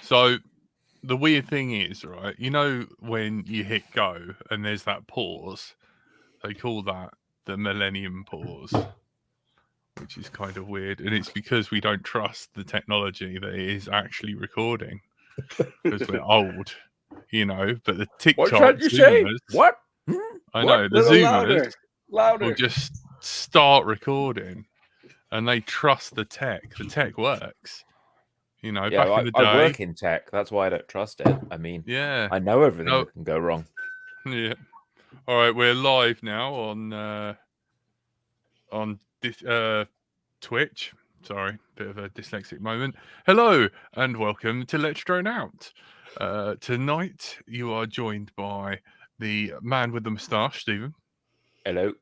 So the weird thing is, right, you know, when you hit go and there's that pause, they call that the millennium pause, which is kind of weird. And it's because we don't trust the technology that it is actually recording because we're old, you know. But the What TikTok can't you say? Zoomers, What? I What? know, the Little Zoomers louder. will just start recording and they trust the tech. The tech works. You know, Yeah, back in the I day. work in tech. That's why I don't trust it. I mean, Yeah. I know everything No, that can go wrong. yeah. All right, we're live now on this Twitch. Sorry, bit of a dyslexic moment. Hello and welcome to Let's Drone Out. Tonight you are joined by the man with the moustache, Stephen. Hello.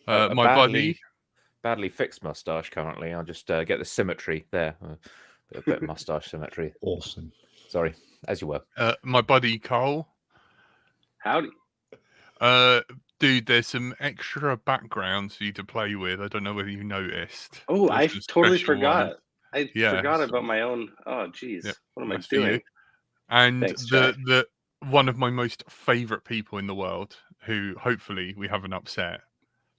My buddy. Badly fixed mustache currently. I'll just get the symmetry there. A bit of mustache symmetry. Awesome. Sorry, as you were. My buddy Cole. Howdy. Dude, there's some extra backgrounds for you to play with. I don't know whether you noticed. Oh, I There's some totally special forgot. ones. I Yeah, forgot so- about my own. Oh, geez. Yeah, What am I that's for doing? you. And Thanks, Jack. the one of my most favorite people in the world, who hopefully we haven't upset,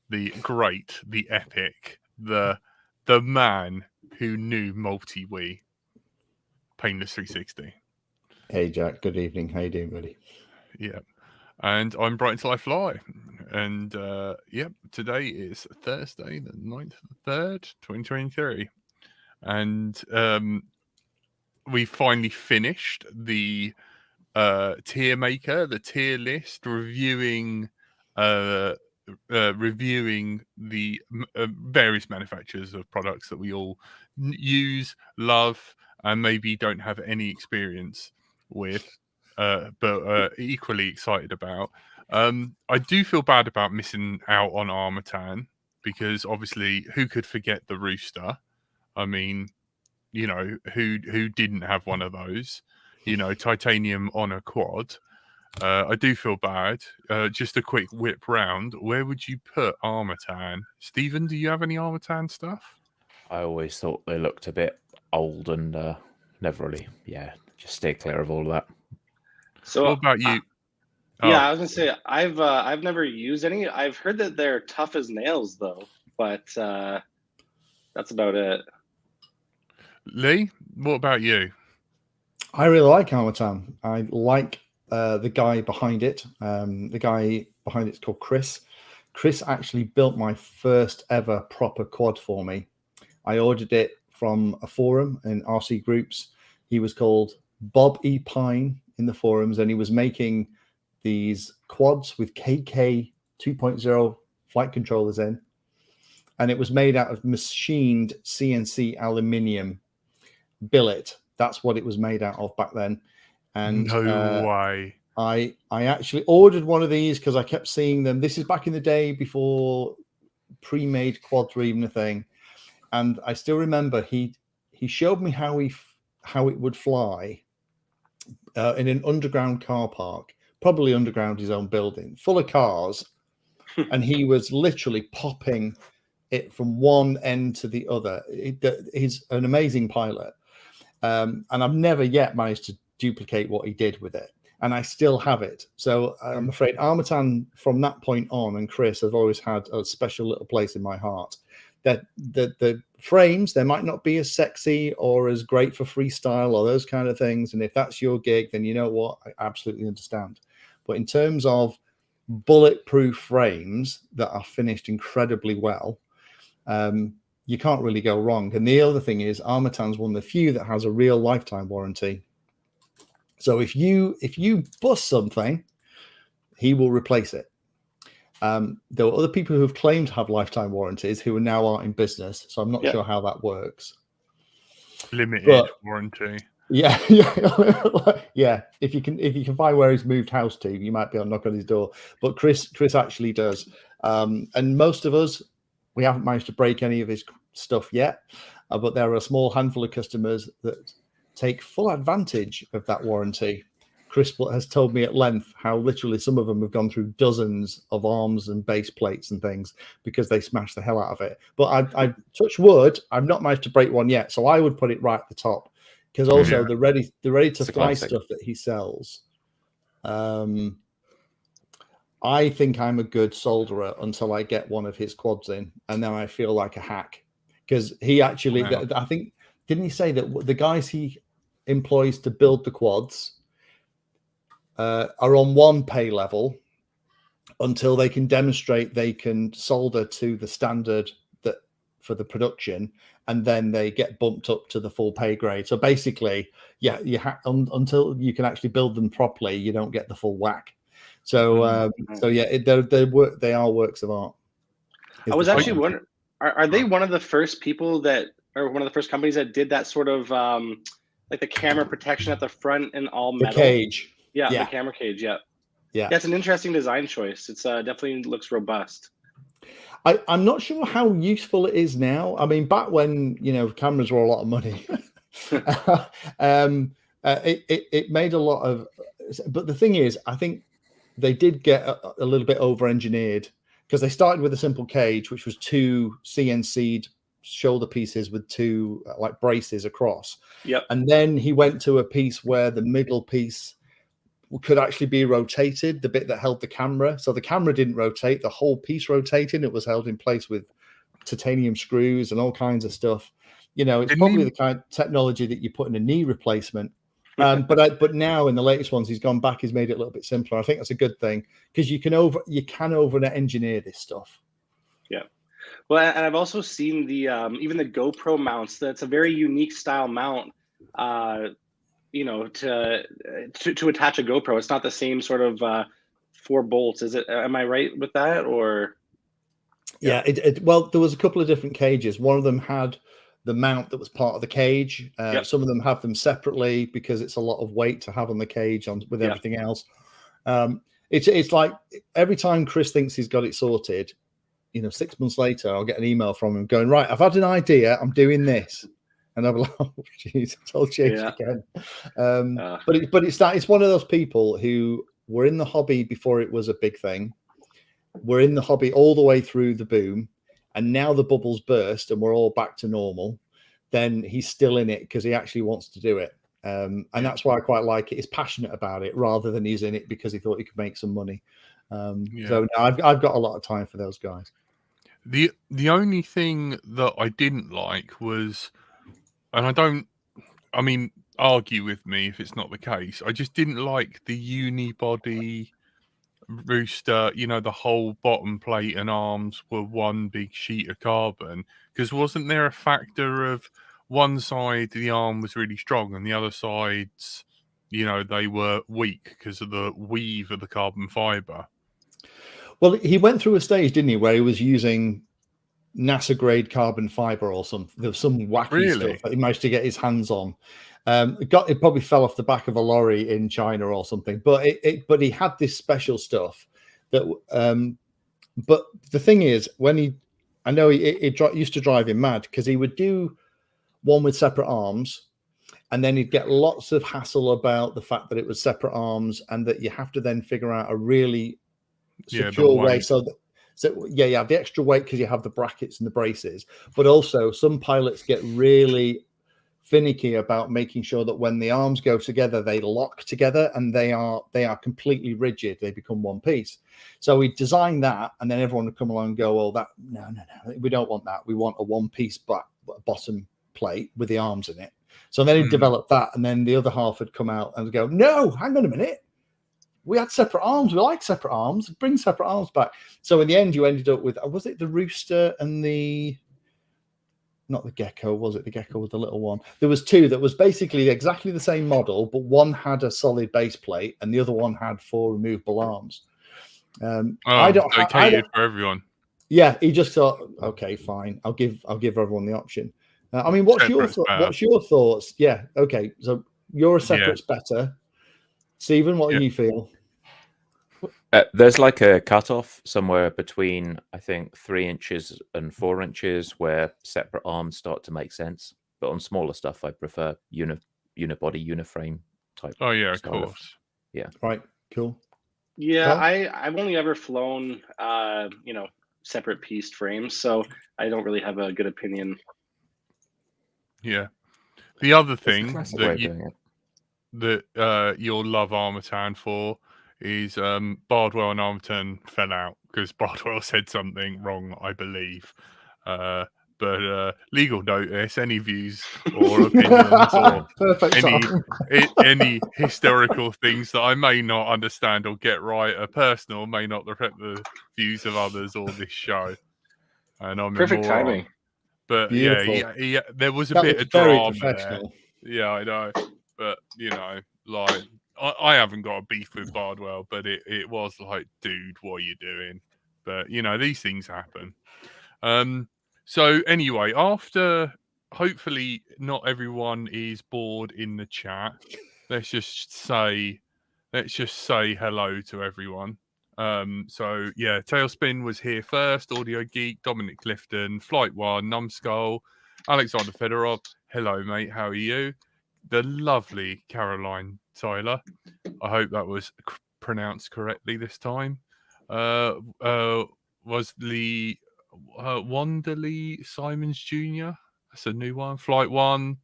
the great, the epic, the man who knew multi-Wii, Painless360. Hey, Jack. Good evening. How you doing, buddy? Yeah. And I'm Bright Till I Fly. And today is Thursday, the 9th of the 3rd, 2023. And we finally finished the tier maker, the tier list, reviewing the various manufacturers of products that we all use, love, and maybe don't have any experience with, but equally excited about. I do feel bad about missing out on Armatan because obviously, who could forget the Rooster? I mean, you know, who didn't have one of those? You know, titanium on a quad. I do feel bad. Just a quick whip round. Where would you put Armatan? Stephen, do you have any Armatan stuff? I always thought they looked a bit old and never really, just stay clear of all of that. So, What about you? Yeah, I was gonna say I've never used any. I've heard that they're tough as nails, though, but that's about it. Lee, what about you? I really like Armatan. I like the guy behind it. The guy behind it's called Chris. Chris actually built my first ever proper quad for me. I ordered it from a forum in RC groups. He was called Bob E. Pine in the forums, and he was making these quads with KK 2.0 flight controllers in. And it was made out of machined CNC aluminium billet. That's what it was made out of back then. And no way. I actually ordered one of these because I kept seeing them. This is back in the day before pre-made quads were even a thing. And I still remember he showed me how it would fly in an underground car park, probably underground his own building, full of cars. And he was literally popping it from one end to the other. He's an amazing pilot. And I've never yet managed to duplicate what he did with it. And I still have it. So I'm afraid Armatan from that point on, and Chris have always had a special little place in my heart. That the frames, they might not be as sexy or as great for freestyle or those kind of things. And if that's your gig, then you know what? I absolutely understand. But in terms of bulletproof frames that are finished incredibly well, you can't really go wrong. And the other thing is Armatan's one of the few that has a real lifetime warranty. So if you bust something, he will replace it. There were other people who have claimed to have lifetime warranties who are now aren't in business. So I'm not sure how that works. Limited warranty. Yeah. Yeah. If you can find where he's moved house to, you might be able to knock on his door. But Chris actually does. And most of us, we haven't managed to break any of his stuff yet. But there are a small handful of customers that take full advantage of that warranty. Chris has told me at length how literally some of them have gone through dozens of arms and base plates and things because they smashed the hell out of it. But I touch wood, I've not managed to break one yet, so I would put it right at the top, because also the ready to fly stuff that he sells. I think I'm a good solderer until I get one of his quads in, and then I feel like a hack, because he actually, I think, didn't he say that the guys he employs to build the quads are on one pay level until they can demonstrate they can solder to the standard that for the production, and then they get bumped up to the full pay grade. So basically, yeah, until you can actually build them properly, you don't get the full whack. So, they are works of art. I was actually wondering, are they one of the first people that, or one of the first companies that did that sort of like the camera protection at the front and all metal? The cage. Yeah, the camera cage. Yeah. That's an interesting design choice. It's definitely looks robust. I'm not sure how useful it is now. I mean, back when cameras were a lot of money, it made a lot of. But the thing is, I think they did get a little bit over-engineered, because they started with a simple cage, which was 2 CNC'd shoulder pieces with 2 like braces across. Yep. And then he went to a piece where the middle piece could actually be rotated, the bit that held the camera. So the camera didn't rotate, the whole piece rotated. It was held in place with titanium screws and all kinds of stuff. It's probably the kind of technology that you put in a knee replacement. But now in the latest ones, he's gone back. He's made it a little bit simpler. I think that's a good thing, because you can over engineer this stuff. Yeah. Well, and I've also seen the even the GoPro mounts. That's a very unique style mount. To attach a GoPro. It's not the same sort of 4 bolts. Is it? Am I right with that? Or yeah. Well, there was a couple of different cages. One of them had the mount that was part of the cage. Some of them have them separately because it's a lot of weight to have on the cage with everything else. It's like every time Chris thinks he's got it sorted, 6 months later, I'll get an email from him going, right, I've had an idea, I'm doing this. And I'm like, oh, geez, it's all changed again. But it's one of those people who were in the hobby before it was a big thing. We're in the hobby all the way through the boom. And now the bubbles burst and we're all back to normal. Then he's still in it because he actually wants to do it. And that's why I quite like it. He's passionate about it rather than he's in it because he thought he could make some money. So no, I've got a lot of time for those guys. The only thing that I didn't like was, and argue with me if it's not the case, I just didn't like the unibody rooster, the whole bottom plate and arms were one big sheet of carbon, because wasn't there a factor of one side the arm was really strong and the other sides, they were weak because of the weave of the carbon fiber? Well, he went through a stage, didn't he, where he was using NASA grade carbon fiber or something. There was some wacky stuff that he managed to get his hands on. It probably fell off the back of a lorry in China or something. But he had this special stuff that. But the thing is, it used to drive him mad, because he would do one with separate arms, and then he'd get lots of hassle about the fact that it was separate arms, and that you have to then figure out a really secure way so you have the extra weight because you have the brackets and the braces, but also some pilots get really finicky about making sure that when the arms go together, they lock together and they are completely rigid. They become one piece. So we designed that, and then everyone would come along and go, "Oh, no, we don't want that. We want a one-piece bottom plate with the arms in it." So then he developed that, and then the other half would come out and go, "No, hang on a minute. We had separate arms. We like separate arms. Bring separate arms back." So in the end, you ended up with, was it the rooster and not the gecko, was it? The gecko was the little one. There was 2 that was basically exactly the same model, but one had a solid base plate and the other one had 4 removable arms. Catered for everyone. Yeah, he just thought, okay, fine, I'll give everyone the option. What's your thoughts? Yeah, okay, so you're a separate's better. Stephen, what do you feel? There's like a cutoff somewhere between, I think, 3 inches and 4 inches where separate arms start to make sense. But on smaller stuff, I prefer unibody, uniframe type. Oh yeah, of course. Right. Cool. Yeah, Carl? I've only ever flown separate pieced frames, so I don't really have a good opinion. Yeah. The other It's the thing classic way of doing it. that you'll love Armatan for is Bardwell and Armatan fell out because Bardwell said something wrong, I believe. But legal notice, any views or opinions or Perfect time. any historical things that I may not understand or get right are personal, may not reflect the views of others or this show. And I'm Perfect a moron. timing. But Beautiful. yeah, there was a That bit was of very drama there. professional. Yeah, I know. But like I haven't got a beef with Bardwell, but it was like, dude, what are you doing? But these things happen. So anyway, after hopefully not everyone is bored in the chat, let's just say hello to everyone. So yeah, Tailspin was here first, Audio Geek, Dominic Clifton, Flight One, Numbskull, Alexander Fedorov. Hello, mate. How are you? The lovely Caroline Tyler. I hope that was pronounced correctly this time. Was the Wanderley Simons Jr. That's a new one. Flight One.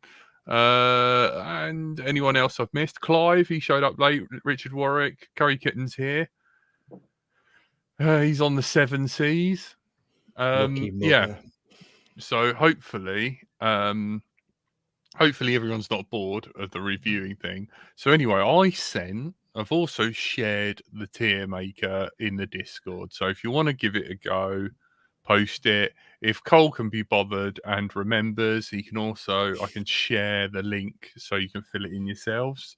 And anyone else I've missed? Clive, he showed up late. Richard Warwick, Curry Kitten's here. He's on the 7 Seas. Lucky mother. Yeah. So hopefully everyone's not bored of the reviewing thing. So anyway, I've also shared the tier maker in the Discord. So if you want to give it a go, post it. If Cole can be bothered and remembers, I can share the link so you can fill it in yourselves.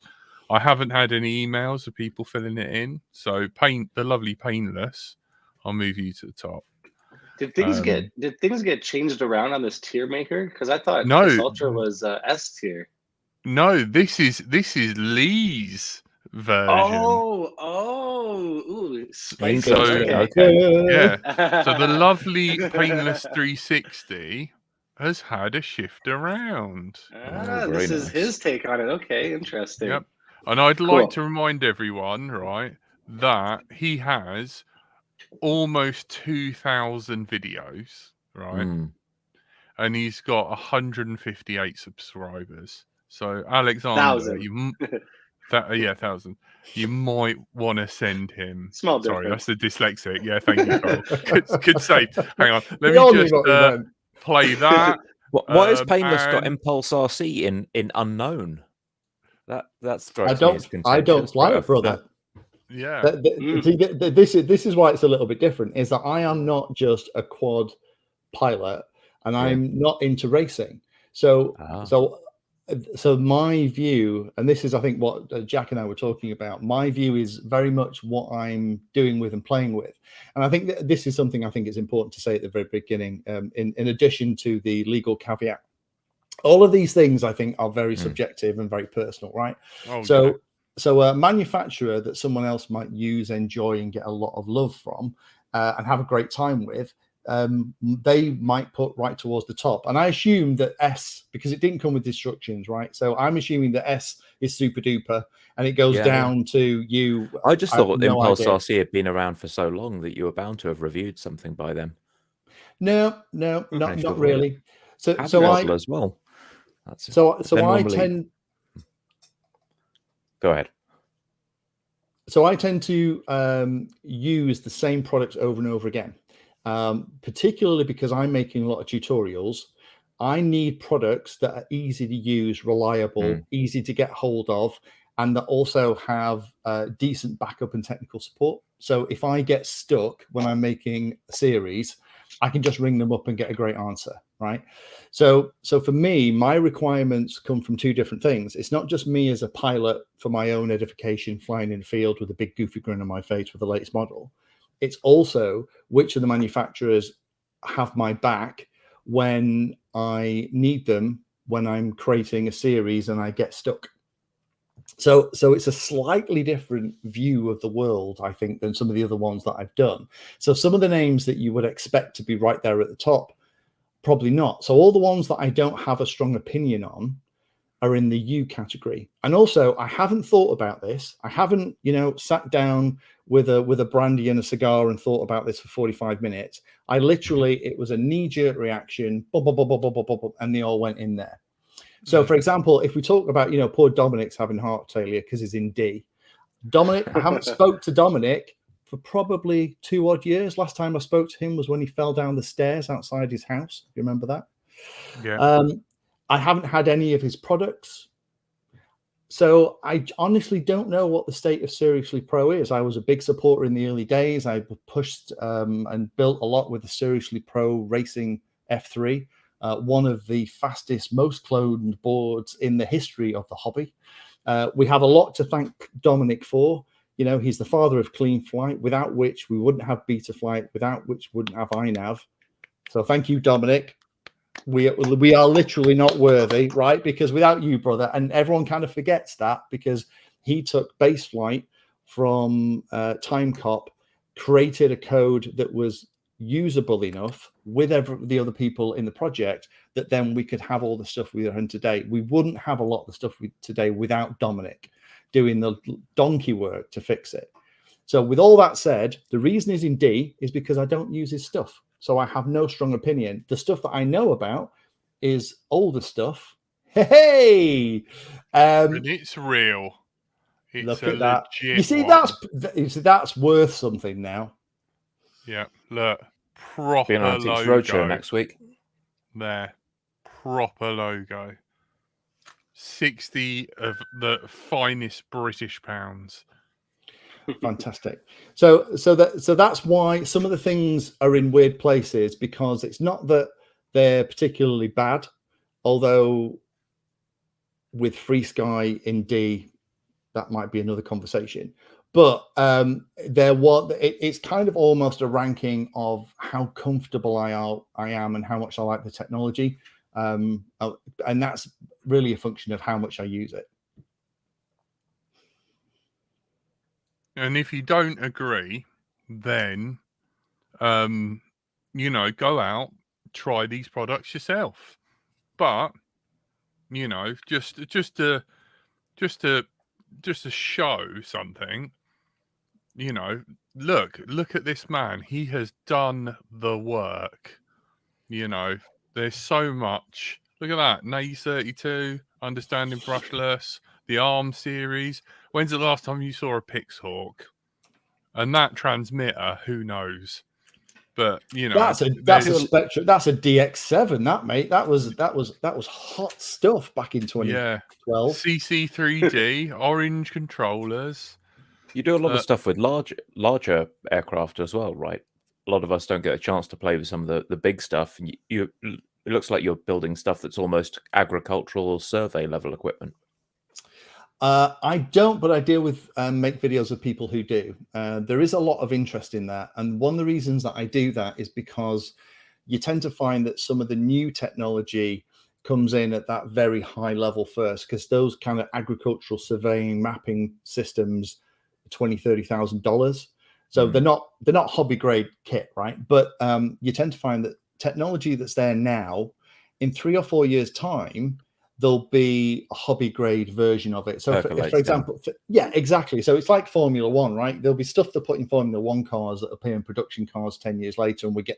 I haven't had any emails of people filling it in. So the lovely Painless, I'll move you to the top. Did things get changed around on this tier maker? Because I thought No. this Ultra was S tier. No, this is Lee's version. Ooh, spicy. Interesting. Okay. Yeah. So the lovely Painless360 has had a shift around. This very is nice. his take on it. Okay, interesting. Yep. And I'd Cool. like to remind everyone, right, that he has almost 2,000 videos, right? And he's got 158 subscribers. So Alexander, 1,000. 1,000. You might want to send him. Small Sorry, difference. that's the dyslexic. Yeah, thank you, Cole. Good save. Hang on, let We all me knew just what we meant. play that. Why has Painless got and- Impulse RC in unknown? That strikes I me as don't contentious, like but it, brother. Yeah. See, this is why it's a little bit different. Is that I am not just a quad pilot, and I'm not into racing. So my view, and this is I think what Jack and I were talking about. My view is very much what I'm doing with and playing with, and I think that this is something I think is important to say at the very beginning. In addition to the legal caveat, all of these things I think are very subjective and very personal, right? So a manufacturer that someone else might use, enjoy, and get a lot of love from, and have a great time with, they might put right towards the top. And I assume that S, because it didn't come with instructions, right? So I'm assuming that S is super duper, and it goes down to you. I just thought Impulse idea. RC had been around for so long that you were bound to have reviewed something by them. No, not really. So I as well. So I tend. Go ahead. So I tend to use the same products over and over again, particularly because I'm making a lot of tutorials. I need products that are easy to use, reliable, easy to get hold of, and that also have decent backup and technical support. So if I get stuck when I'm making a series, I can just ring them up and get a great answer, right? So for me, my requirements come from two different things. It's not just me as a pilot for my own edification, flying in the field with a big goofy grin on my face with the latest model. It's also which of the manufacturers have my back when I need them, when I'm creating a series and I get stuck. So it's a slightly different view of the world, I think, than some of the other ones that I've done. So some of the names that you would expect to be right there at the top, probably not. So all the ones that I don't have a strong opinion on, are in the U category. And also, I haven't thought about this. I haven't, sat down with a brandy and a cigar and thought about this for 45 minutes. I literally, it was a knee-jerk reaction, and they all went in there. So, for example, if we talk about, poor Dominic's having heart failure because he's in D. Dominic, I haven't spoke to Dominic for probably 2 odd years. Last time I spoke to him was when he fell down the stairs outside his house. You remember that? Yeah. I haven't had any of his products. So I honestly don't know what the state of Seriously Pro is. I was a big supporter in the early days. I pushed and built a lot with the Seriously Pro Racing F3, one of the fastest, most cloned boards in the history of the hobby. We have a lot to thank Dominic for. He's the father of clean flight, without which we wouldn't have Beta Flight, without which we wouldn't have iNav. So thank you, Dominic. We are literally not worthy, right? Because without you, brother, and everyone kind of forgets that because he took base flight from Timecop, created a code that was usable enough with the other people in the project that then we could have all the stuff we are today. We wouldn't have a lot of the stuff today without Dominic doing the donkey work to fix it. So with all that said, the reason he's in D is because I don't use his stuff. So I have no strong opinion. The stuff that I know about is older stuff. Hey, and it's real. It's look a at that. legit You see, one. that's worth something now. Yeah, look, proper Being on Antiques logo. Roadshow next week. There, proper logo. 60 of the finest British pounds. Fantastic. So that's why some of the things are in weird places, because it's not that they're particularly bad, although with Free Sky in D, that might be another conversation. But it's kind of almost a ranking of how comfortable I am and how much I like the technology, and that's really a function of how much I use it. And if you don't agree, then, go out, try these products yourself. But, just to show something, look at this man. He has done the work. There's so much. Look at that. NAE 32, Understanding Brushless, the ARM series. When's the last time you saw a Pixhawk? And that transmitter, who knows? But that's a Spectrum. That's a DX7. That, mate. That was hot stuff back in 2012. CC3D, orange controllers. You do a lot of stuff with larger aircraft as well, right? A lot of us don't get a chance to play with some of the big stuff. And it looks like you're building stuff that's almost agricultural survey level equipment. I don't, but I deal with make videos with people who do. There is a lot of interest in that. And one of the reasons that I do that is because you tend to find that some of the new technology comes in at that very high level first, because those kind of agricultural surveying mapping systems are $20,000-$30,000. So they're not hobby grade kit, right? But you tend to find that technology that's there now, in 3 or 4 years' time, there'll be a hobby grade version of it. So, for example, yeah, exactly. So it's like Formula One, right? There'll be stuff to put in Formula One cars that appear in production cars 10 years later, and we can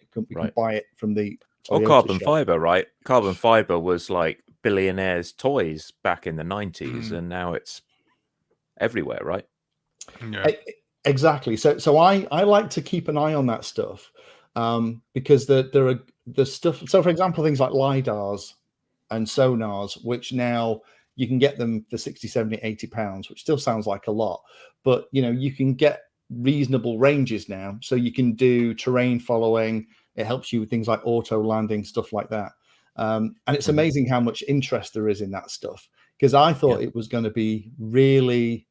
buy it from the Toyota carbon shop. fiber, right? Carbon fiber was like billionaires' toys back in the 90s, and now it's everywhere, right? Yeah. Exactly. So I like to keep an eye on that stuff, because there are the stuff. So, for example, things like LiDARs and sonars, which now you can get them for 60, 70, 80 pounds, which still sounds like a lot, but you can get reasonable ranges now. So you can do terrain following. It helps you with things like auto landing, stuff like that. And it's amazing how much interest there is in that stuff, because I thought it was going to be really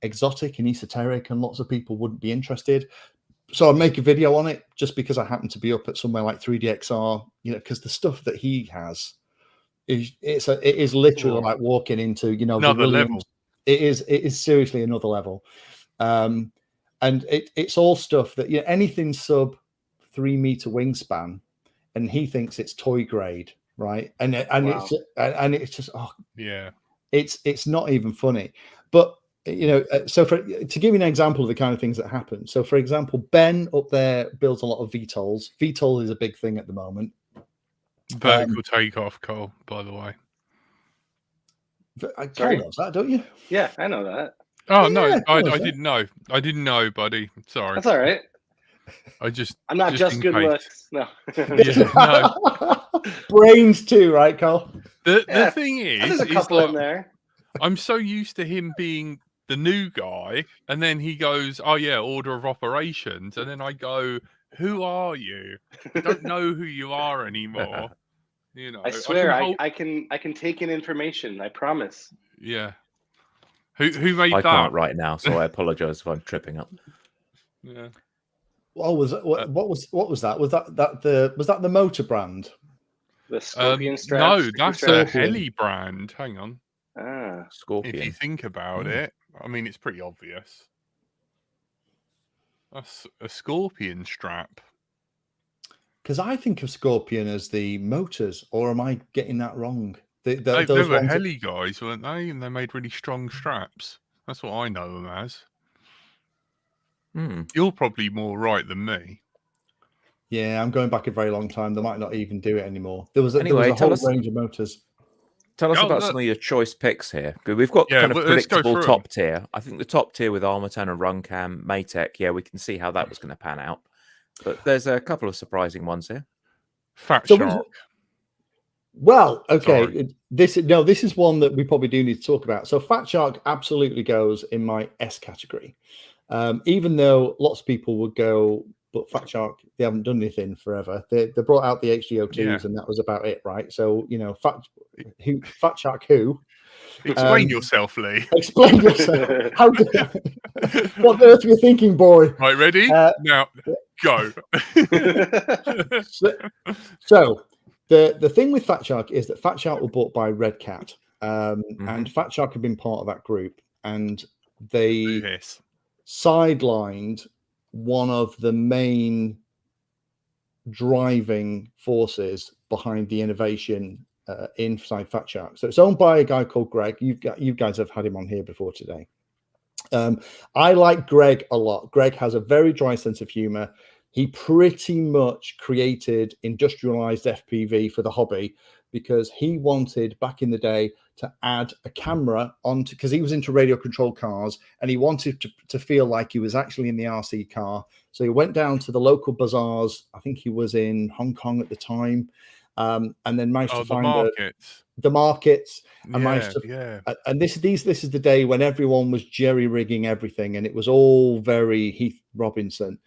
exotic and esoteric and lots of people wouldn't be interested. So I make a video on it just because I happen to be up at somewhere like 3DXR, because the stuff that he has, it is literally like walking into another level. It is seriously another level, and it's all stuff that anything sub 3 meter wingspan, and he thinks it's toy grade, right? And Wow. it's just yeah. It's not even funny. But so to give you an example of the kind of things that happen. So for example, Ben up there builds a lot of VTOLs. VTOL is a big thing at the moment. Vertical takeoff, Cole, by the way. Cole knows that, don't you? Yeah, I know that. Oh, Yeah, no, I didn't know. I didn't know, buddy. Sorry. That's all right. I'm not just good looks. No. Yeah, no. Brains too, right, Cole? The thing There's is a couple like, in there. I'm so used to him being the new guy, and then he goes, "Oh yeah, order of operations," and then I go, "Who are you? I don't know who you are anymore." I swear, I can take in information. I promise. Yeah. Who made that? I can't right now, so I apologize if I'm tripping up. Yeah. What was that? Was that the motor brand? The Scorpion straps? No, that's a heli brand. Hang on. Scorpion. If you think about it, I mean, it's pretty obvious. That's a Scorpion strap. Because I think of Scorpion as the motors, or am I getting that wrong? They were heli guys, weren't they? And they made really strong straps. That's what I know them as. You're probably more right than me. Yeah, I'm going back a very long time. They might not even do it anymore. There was a whole range of motors. Tell us about some of your choice picks here. We've got kind of predictable top tier. I think the top tier with Armatan and Runcam, Maytech, yeah, we can see how that was going to pan out. But there's a couple of surprising ones here. Fat Shark. Well, okay. This is one that we probably do need to talk about. So Fat Shark absolutely goes in my S category. Even though lots of people would go, but Fat Shark, they haven't done anything forever. They brought out the HDO2s and that was about it, right? So, Fat Shark who? Explain yourself, Lee. Explain yourself. What on earth were you thinking, boy? Right, ready? Now, go. So the thing with Fat Shark is that Fat Shark were bought by Red Cat, and Fat Shark had been part of that group, and they sidelined one of the main driving forces behind the innovation inside Fat Shark. So it's owned by a guy called Greg. You guys have had him on here before today. I like Greg a lot. Greg has a very dry sense of humor. He pretty much created industrialized FPV for the hobby because he wanted back in the day to add a camera onto, because he was into radio controlled cars and he wanted to feel like he was actually in the RC car. So he went down to the local bazaars. I think he was in Hong Kong at the time. And then managed to find the markets and managed to, and this is the day when everyone was jerry rigging everything and it was all very Heath Robinson.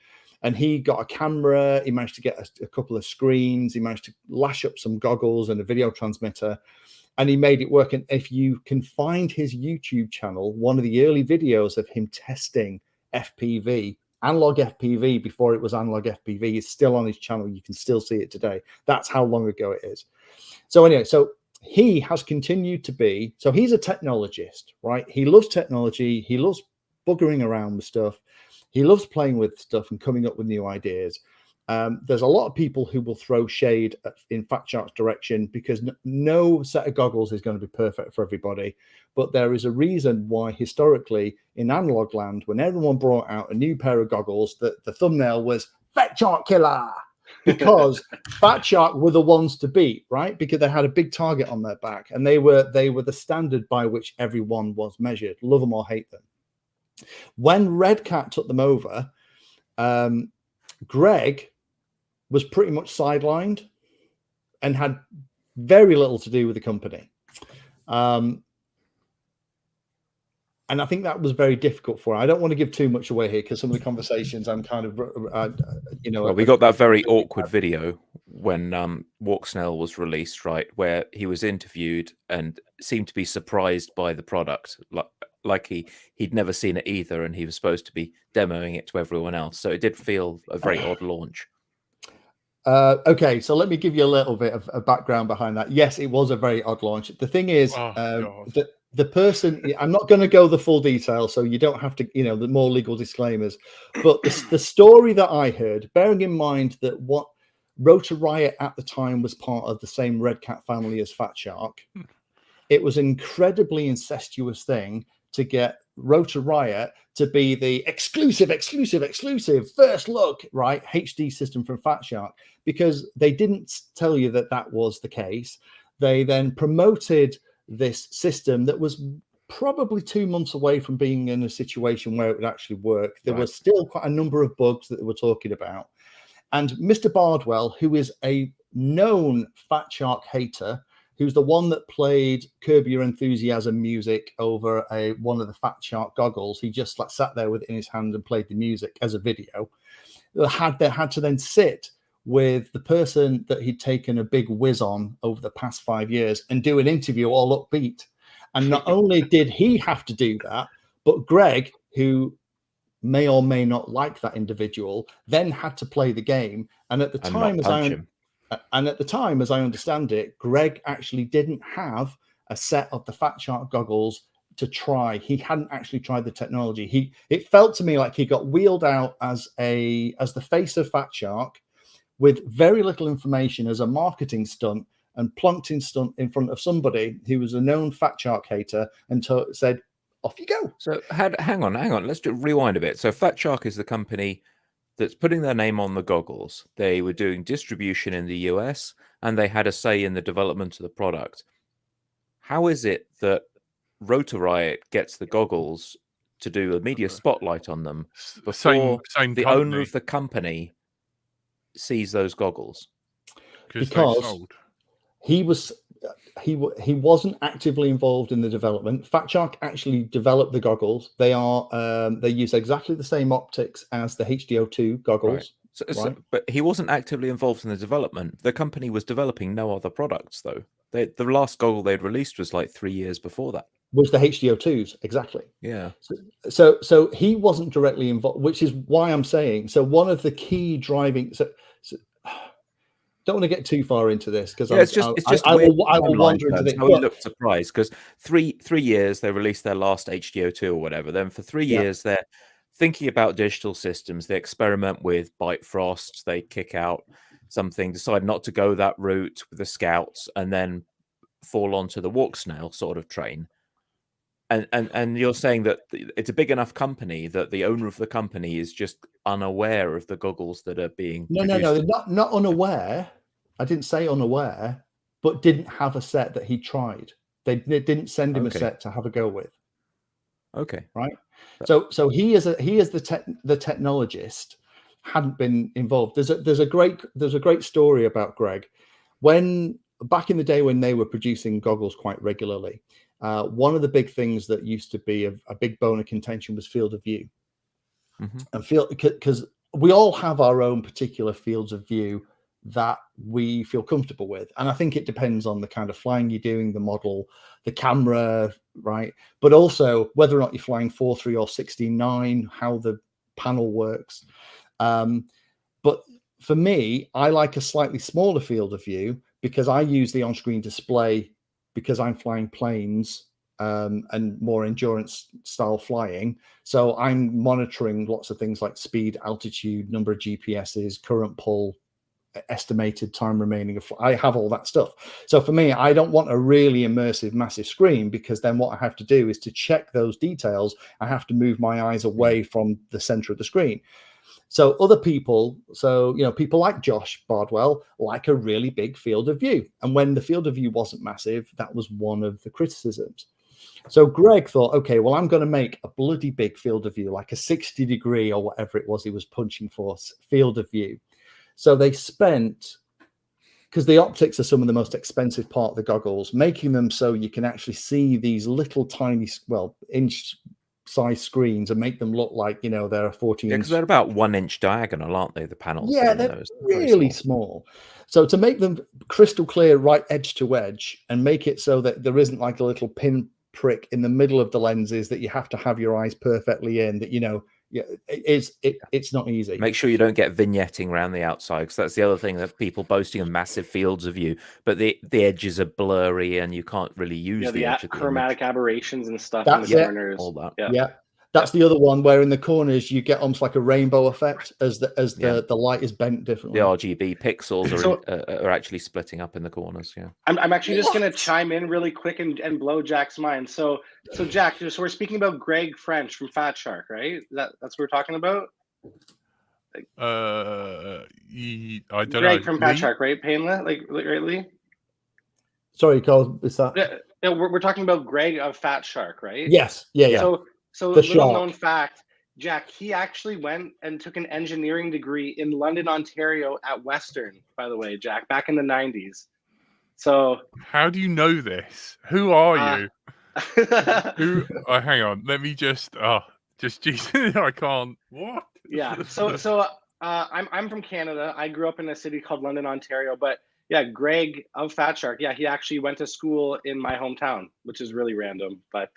And he got a camera, he managed to get a couple of screens, he managed to lash up some goggles and a video transmitter, and he made it work. And if you can find his YouTube channel, one of the early videos of him testing FPV, analog FPV, before it was analog FPV, is still on his channel. You can still see it today. That's how long ago it is. So anyway, so he has continued to be, so he's a technologist, right? He loves technology. He loves buggering around with stuff. He loves playing with stuff and coming up with new ideas. There's a lot of people who will throw shade in Fat Shark's direction because no set of goggles is going to be perfect for everybody. But there is a reason why historically in analog land, when everyone brought out a new pair of goggles, the thumbnail was Fat Shark Killer, because Fat Shark were the ones to beat, right? Because they had a big target on their back and they were the standard by which everyone was measured, love them or hate them. When Red Cat took them over, Greg was pretty much sidelined and had very little to do with the company. And I think that was very difficult for him. I don't want to give too much away here because some of the conversations I'm kind of, Well, we got that very awkward video when Walk Snell was released, right, where he was interviewed and seemed to be surprised by the product, like he'd never seen it either, and he was supposed to be demoing it to everyone else. So it did feel a very odd launch. Okay, so let me give you a little bit of a background behind that. Yes, it was a very odd launch. The thing is, the person, I'm not going to go the full detail, so you don't have to, the more legal disclaimers. But the story that I heard, bearing in mind that what Rotor Riot at the time was part of the same Red Cat family as Fat Shark. it was an incredibly incestuous thing to get Rotor Riot to be the exclusive first look, right, HD system from Fat Shark, because they didn't tell you that that was the case. They then promoted this system that was probably 2 months away from being in a situation where it would actually work. There was still quite a number of bugs that they were talking about. And Mr. Bardwell, who is a known Fat Shark hater, who's the one that played Curb Your Enthusiasm music over one of the Fat Shark goggles. He just like sat there with it in his hand and played the music as a video. They had to then sit with the person that he'd taken a big whiz on over the past 5 years and do an interview all upbeat. And not only did he have to do that, but Greg, who may or may not like that individual, then had to play the game. And at the time, as I understand it, Greg actually didn't have a set of the Fat Shark goggles to try. He hadn't actually tried the technology. It felt to me like he got wheeled out as the face of Fat Shark with very little information as a marketing stunt, and plunked in front of somebody who was a known Fat Shark hater and said, off you go. So hang on. Let's rewind a bit. So Fat Shark is the company that's putting their name on the goggles. They were doing distribution in the US, and they had a say in the development of the product. How is it that Rotor Riot gets the goggles to do a media spotlight on them before the owner of the company sees those goggles? Because he wasn't actively involved in the development. Fat Shark actually developed the goggles. They use exactly the same optics as the HDO2 goggles. Right. But he wasn't actively involved in the development. The company was developing no other products, though. The last goggle they'd released was like 3 years before that. Was the HDO2s, exactly. Yeah. So he wasn't directly involved, which is why I'm saying. So one of the key driving. Don't want to get too far into this because I will wander into this. I look surprised because three years they released their last HDO2 or whatever. Then for 3 years they're thinking about digital systems. They experiment with Bifrost. They kick out something, decide not to go that route with the Scouts, and then fall onto the walk snail sort of train. And you're saying that it's a big enough company that the owner of the company is just unaware of the goggles that are being produced. No, not unaware. I didn't say unaware, but didn't have a set that he tried. They didn't send him a set to have a go with. Okay, right. So he is the technologist. Hadn't been involved. There's a great story about Greg. When back in the day when they were producing goggles quite regularly. One of the big things that used to be a big bone of contention was field of view. And because we all have our own particular fields of view that we feel comfortable with. And I think it depends on the kind of flying you're doing, the model, the camera, right? But also whether or not you're flying 4.3 or 16.9, how the panel works. But for me, I like a slightly smaller field of view because I use the on-screen display because I'm flying planes and more endurance style flying. So I'm monitoring lots of things like speed, altitude, number of GPSs, current pull, estimated time remaining. I have all that stuff. So for me, I don't want a really immersive, massive screen because then what I have to do is to check those details. I have to move my eyes away from the center of the screen. So other people, people like Josh Bardwell like a really big field of view. And when the field of view wasn't massive, that was one of the criticisms. So Greg thought, okay, well, I'm going to make a bloody big field of view, like a 60-degree or whatever it was he was punching for, field of view. So they spent, because the optics are some of the most expensive part of the goggles, making them so you can actually see these little tiny, inch size screens and make them look like, they're a 14 inch. Because they're about 1 inch diagonal, aren't they? The panels. Yeah, they're really small. So to make them crystal clear, right edge to edge, and make it so that there isn't like a little pin prick in the middle of the lenses that you have to have your eyes perfectly in, that, it's not easy. Make sure you don't get vignetting around the outside, because that's the other thing, that people boasting of massive fields of view, but the edges are blurry and you can't really use the edge of chromatic aberrations and stuff. That's in the corners. All that. Yeah. That's the other one where in the corners you get almost like a rainbow effect as the light is bent differently. The RGB pixels are actually splitting up in the corners. Yeah. I'm actually just gonna chime in really quick and blow Jack's mind. So Jack, so we're speaking about Greg French from Fat Shark, right? That's what we're talking about. I don't know. Greg from Fat Shark, right? Painless, right, Lee? Sorry, Carl, is that? Yeah, we're talking about Greg of Fat Shark, right? Yes. Yeah. So little known fact, Jack, he actually went and took an engineering degree in London, Ontario at Western, by the way, Jack, back in the 90s. So how do you know this? Who are you? Hang on, let me just Jesus, I can't. What? Yeah. So I'm from Canada. I grew up in a city called London, Ontario, but yeah, Greg of Fat Shark. Yeah, he actually went to school in my hometown, which is really random. But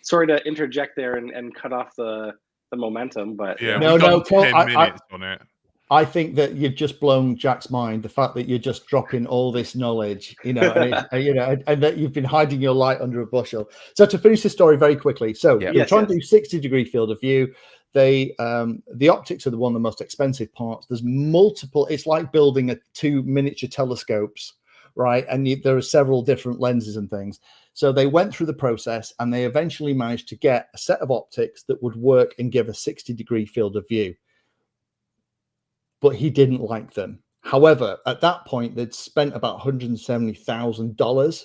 sorry to interject there and cut off the momentum. But yeah, no, 10 minutes on it. I think that you've just blown Jack's mind. The fact that you're just dropping all this knowledge, and that you've been hiding your light under a bushel. So to finish the story very quickly, you're trying to do 60-degree field of view. The optics are one of the most expensive parts. There's multiple. It's like building two miniature telescopes, right? And there are several different lenses and things. So they went through the process and they eventually managed to get a set of optics that would work and give a 60-degree field of view. But he didn't like them. However, at that point, they'd spent about $170,000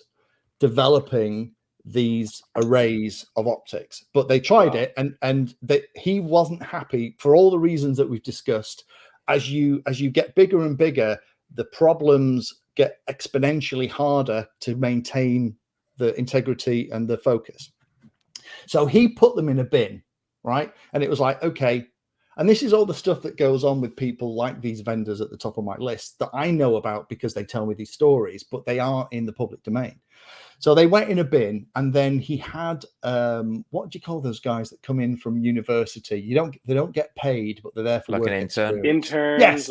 developing these arrays of optics, but they tried it, and he wasn't happy for all the reasons that we've discussed. As you get bigger and bigger, the problems get exponentially harder to maintain the integrity and the focus. So he put them in a bin, right? And it was like, okay. And this is all the stuff that goes on with people like these vendors at the top of my list that I know about because they tell me these stories, but they aren't in the public domain. So they went in a bin, and then he had what do you call those guys that come in from university? They don't get paid, but they're there for like work an intern. Interns. Yes,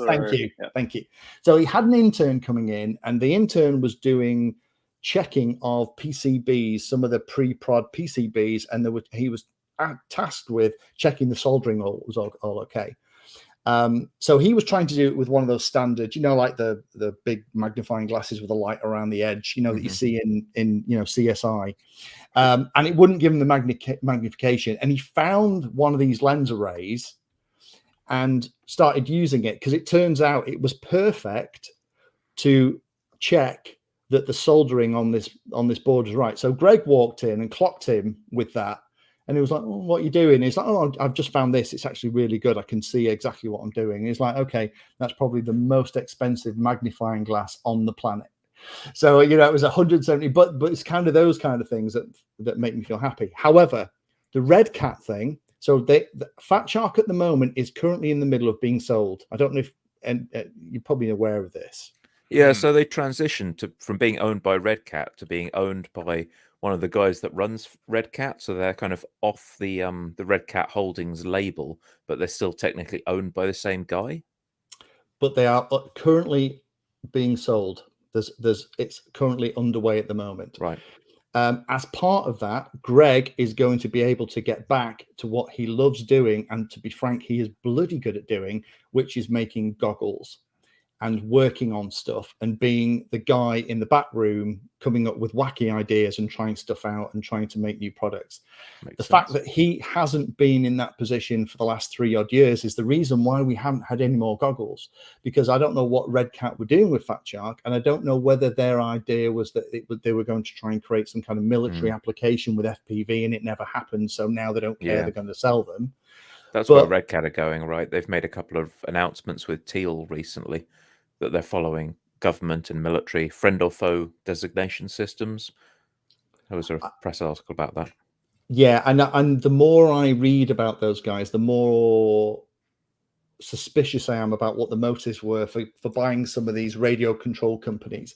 thank you. So he had an intern coming in, and the intern was doing checking of PCBs, some of the pre-prod PCBs, and he was tasked with checking the soldering was all okay. So he was trying to do it with one of those standard, like the big magnifying glasses with a light around the edge, that you see in CSI, and it wouldn't give him the magnification. And he found one of these lens arrays and started using it because it turns out it was perfect to check that the soldering on this board was right. So Greg walked in and clocked him with that. And he was like, oh, what are you doing? He's like, oh, I've just found this. It's actually really good. I can see exactly what I'm doing. And he's like, okay, that's probably the most expensive magnifying glass on the planet. So, it was 170, but it's kind of those kind of things that make me feel happy. However, the Red Cat thing, so the Fat Shark at the moment is currently in the middle of being sold. I don't know if you're probably aware of this. Yeah, so they transitioned from being owned by Red Cat to being owned by one of the guys that runs Red Cat, so they're kind of off the Red Cat Holdings label, but they're still technically owned by the same guy. But they are currently being sold. It's currently underway at the moment. Right. As part of that, Greg is going to be able to get back to what he loves doing, and to be frank, he is bloody good at doing, which is making goggles and working on stuff and being the guy in the back room coming up with wacky ideas and trying stuff out and trying to make new products. Makes sense. Fact that he hasn't been in that position for the last 3-odd years is the reason why we haven't had any more goggles, because I don't know what Red Cat were doing with Fat Shark, and I don't know whether their idea was that they were going to try and create some kind of military application with FPV, and it never happened. So now they don't care. They're going to sell them. That's where Red Cat are going, right? They've made a couple of announcements with Teal recently that they're following government and military friend or foe designation systems. There was a press article about that. Yeah, and the more I read about those guys, the more suspicious I am about what the motives were for buying some of these radio control companies.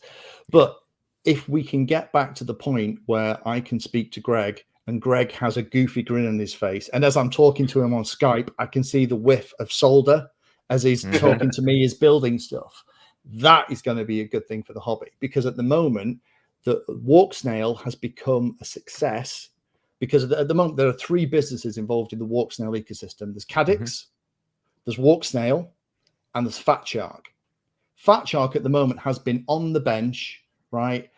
But if we can get back to the point where I can speak to Greg, and Greg has a goofy grin on his face, and as I'm talking to him on Skype, I can see the whiff of solder as he's talking to me, is building stuff. That is going to be a good thing for the hobby, because at the moment, the Walk Snail has become a success because at the moment there are 3 businesses involved in the Walk Snail ecosystem. There's Cadix, there's Walk Snail, and there's Fat Shark. Fat Shark at the moment has been on the bench, right,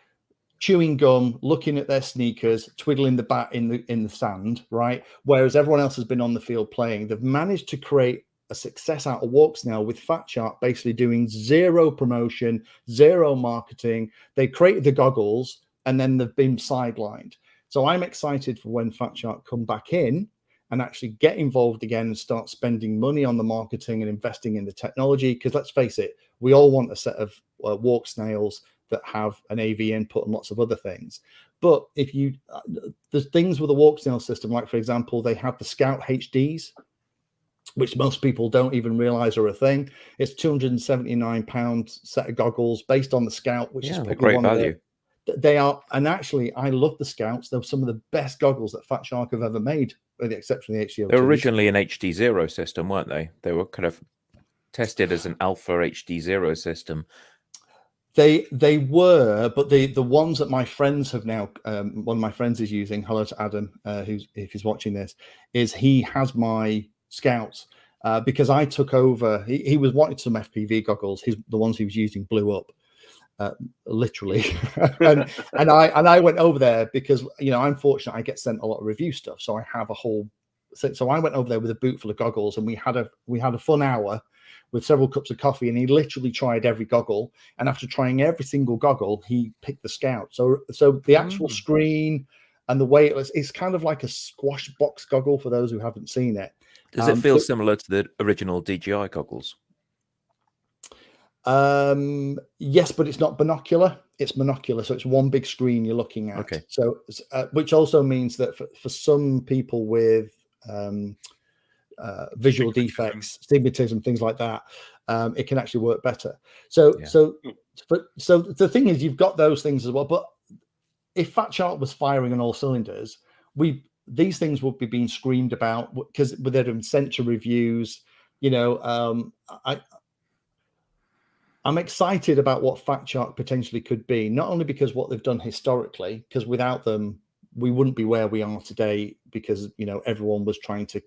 chewing gum, looking at their sneakers, twiddling the bat in the sand, right, whereas everyone else has been on the field playing. They've managed to create a success out of Walk Snail with Fat Shark basically doing 0 promotion, 0 marketing. They created the goggles and then they've been sidelined. So I'm excited for when Fat Shark come back in and actually get involved again and start spending money on the marketing and investing in the technology. Because let's face it, we all want a set of Walk Snails that have an AV input and lots of other things. But if you, there's things with the Walk Snail system, like for example, they have the Scout HDs, which most people don't even realize are a thing. It's £279 set of goggles based on the Scout, which is they're great value. They are, and actually, I love the Scouts. They're some of the best goggles that Fat Shark have ever made, with the exception of the HDO. They were originally an HD0 system, weren't they? They were kind of tested as an alpha HD0 system. They were, but the ones that my friends have now, one of my friends is using. Hello to Adam, who's, if he's watching this, is he has my Scouts because I took over. He was wanting some FPV goggles. The ones he was using blew up. Literally, and I went over there because, you know, I'm fortunate. I get sent a lot of review stuff, so I have a whole. So I went over there with a boot full of goggles, and we had a fun hour with several cups of coffee. And he literally tried every goggle, and after trying every single goggle, he picked the Scout. So the actual screen and the way it's kind of like a squash box goggle for those who haven't seen it. Does it feel similar to the original DJI goggles? Yes, but it's not binocular, it's monocular, so it's one big screen you're looking at. Okay. So which also means that for some people with visual defects, stigmatism, things like that, it can actually work better. So the thing is, you've got those things as well. But if Fat Shark was firing on all cylinders, these things would be being screamed about because they're doing censor reviews. You know, I'm excited about what Fat Shark potentially could be, not only because what they've done historically, because without them, we wouldn't be where we are today, because, you know, everyone was trying to,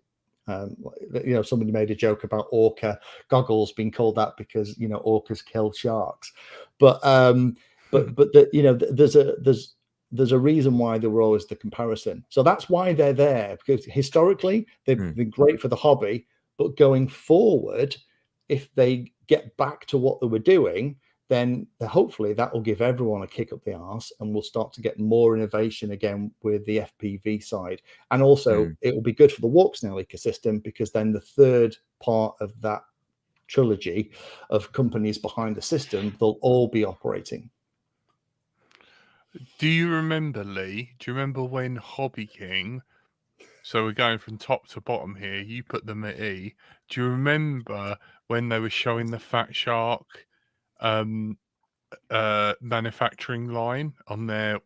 you know, somebody made a joke about orca goggles being called that because, you know, orcas kill sharks. But you know, there's a reason why they were always the comparison. So that's why they're there, because historically they've been great for the hobby, but going forward, if they get back to what they were doing, then hopefully that will give everyone a kick up the arse, and we'll start to get more innovation again with the FPV side. And also it will be good for the Walk Snail ecosystem, because then the third part of that trilogy of companies behind the system, they'll all be operating. Do you remember, Lee? Do you remember when Hobby King? So we're going from top to bottom here. You put them at E. Do you remember when they were showing the Fat Shark manufacturing line on their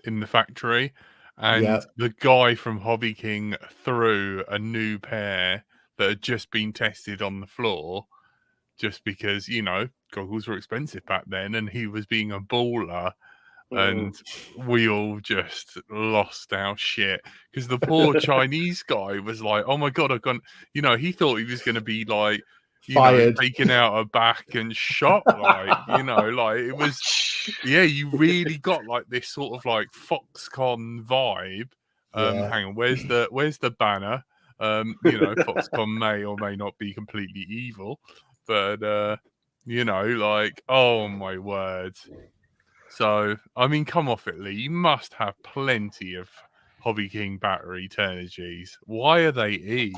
in the factory, and the guy from Hobby King threw a new pair that had just been tested on the floor, just because, you know, goggles were expensive back then, and he was being a baller. And we all just lost our shit, because the poor Chinese guy was like, oh my God, I've gone, you know, he thought he was going to be like, you fired, know, taken out of back and shot, like, you know, like it was, yeah, you really got like this sort of like Foxconn vibe. Hang on, where's the banner? You know, Foxconn may or may not be completely evil, but you know, like, oh my word. So, I mean, come off it, Lee. You must have plenty of Hobby King battery Turnigies. Why are they E?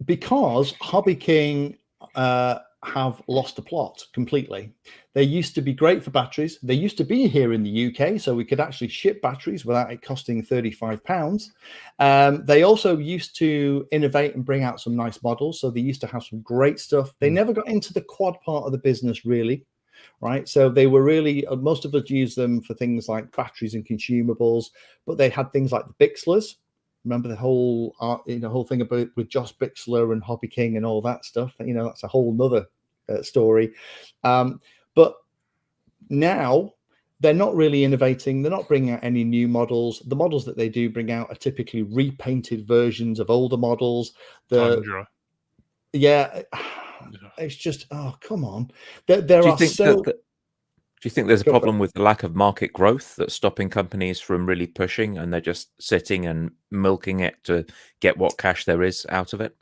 Because Hobby King have lost the plot completely. They used to be great for batteries. They used to be here in the UK, so we could actually ship batteries without it costing £35. They also used to innovate and bring out some nice models. So they used to have some great stuff. They never got into the quad part of the business, really. Right, so they were really, most of us use them for things like batteries and consumables, but they had things like the Bixlers. Remember the whole whole thing about with Josh Bixler and Hobby King and all that stuff. You know, that's a whole nother story. But now they're not really innovating. They're not bringing out any new models. The models that they do bring out are typically repainted versions of older models. Tundra. Yeah, it's just, oh, come on. There are so... Do you think there's a problem with the lack of market growth that's stopping companies from really pushing, and they're just sitting and milking it to get what cash there is out of it?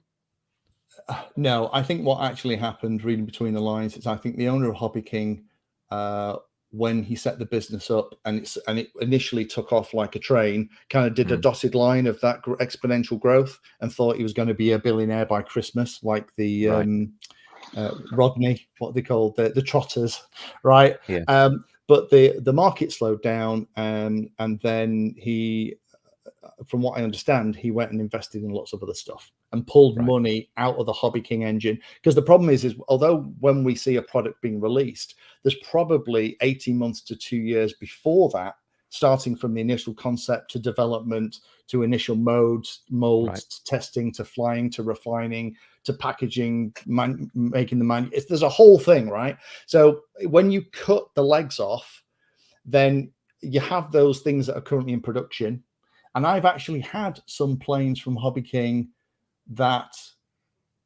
No, I think what actually happened, reading between the lines, is I think the owner of Hobby King, when he set the business up and it initially took off like a train, kind of did a dotted line of that exponential growth and thought he was going to be a billionaire by Christmas, like the Rodney, what they called the trotters, right? Yeah. But the market slowed down, and then he, from what I understand, he went and invested in lots of other stuff and pulled money out of the Hobby King engine. Because the problem is although when we see a product being released, there's probably 18 months to 2 years before that, starting from the initial concept to development to initial molds to testing to flying to refining to packaging, making the there's a whole thing, right? So when you cut the legs off, then you have those things that are currently in production. And I've actually had some planes from Hobby King that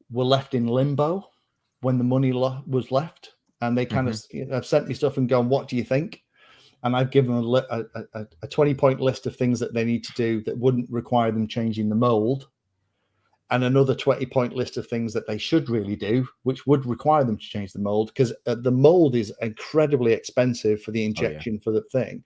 were left in limbo when the money was left, and they kind of have sent me stuff and gone, "What do you think?" And I've given them a 20-point list of things that they need to do that wouldn't require them changing the mold, and another 20-point list of things that they should really do, which would require them to change the mold, because the mold is incredibly expensive for the injection for the thing.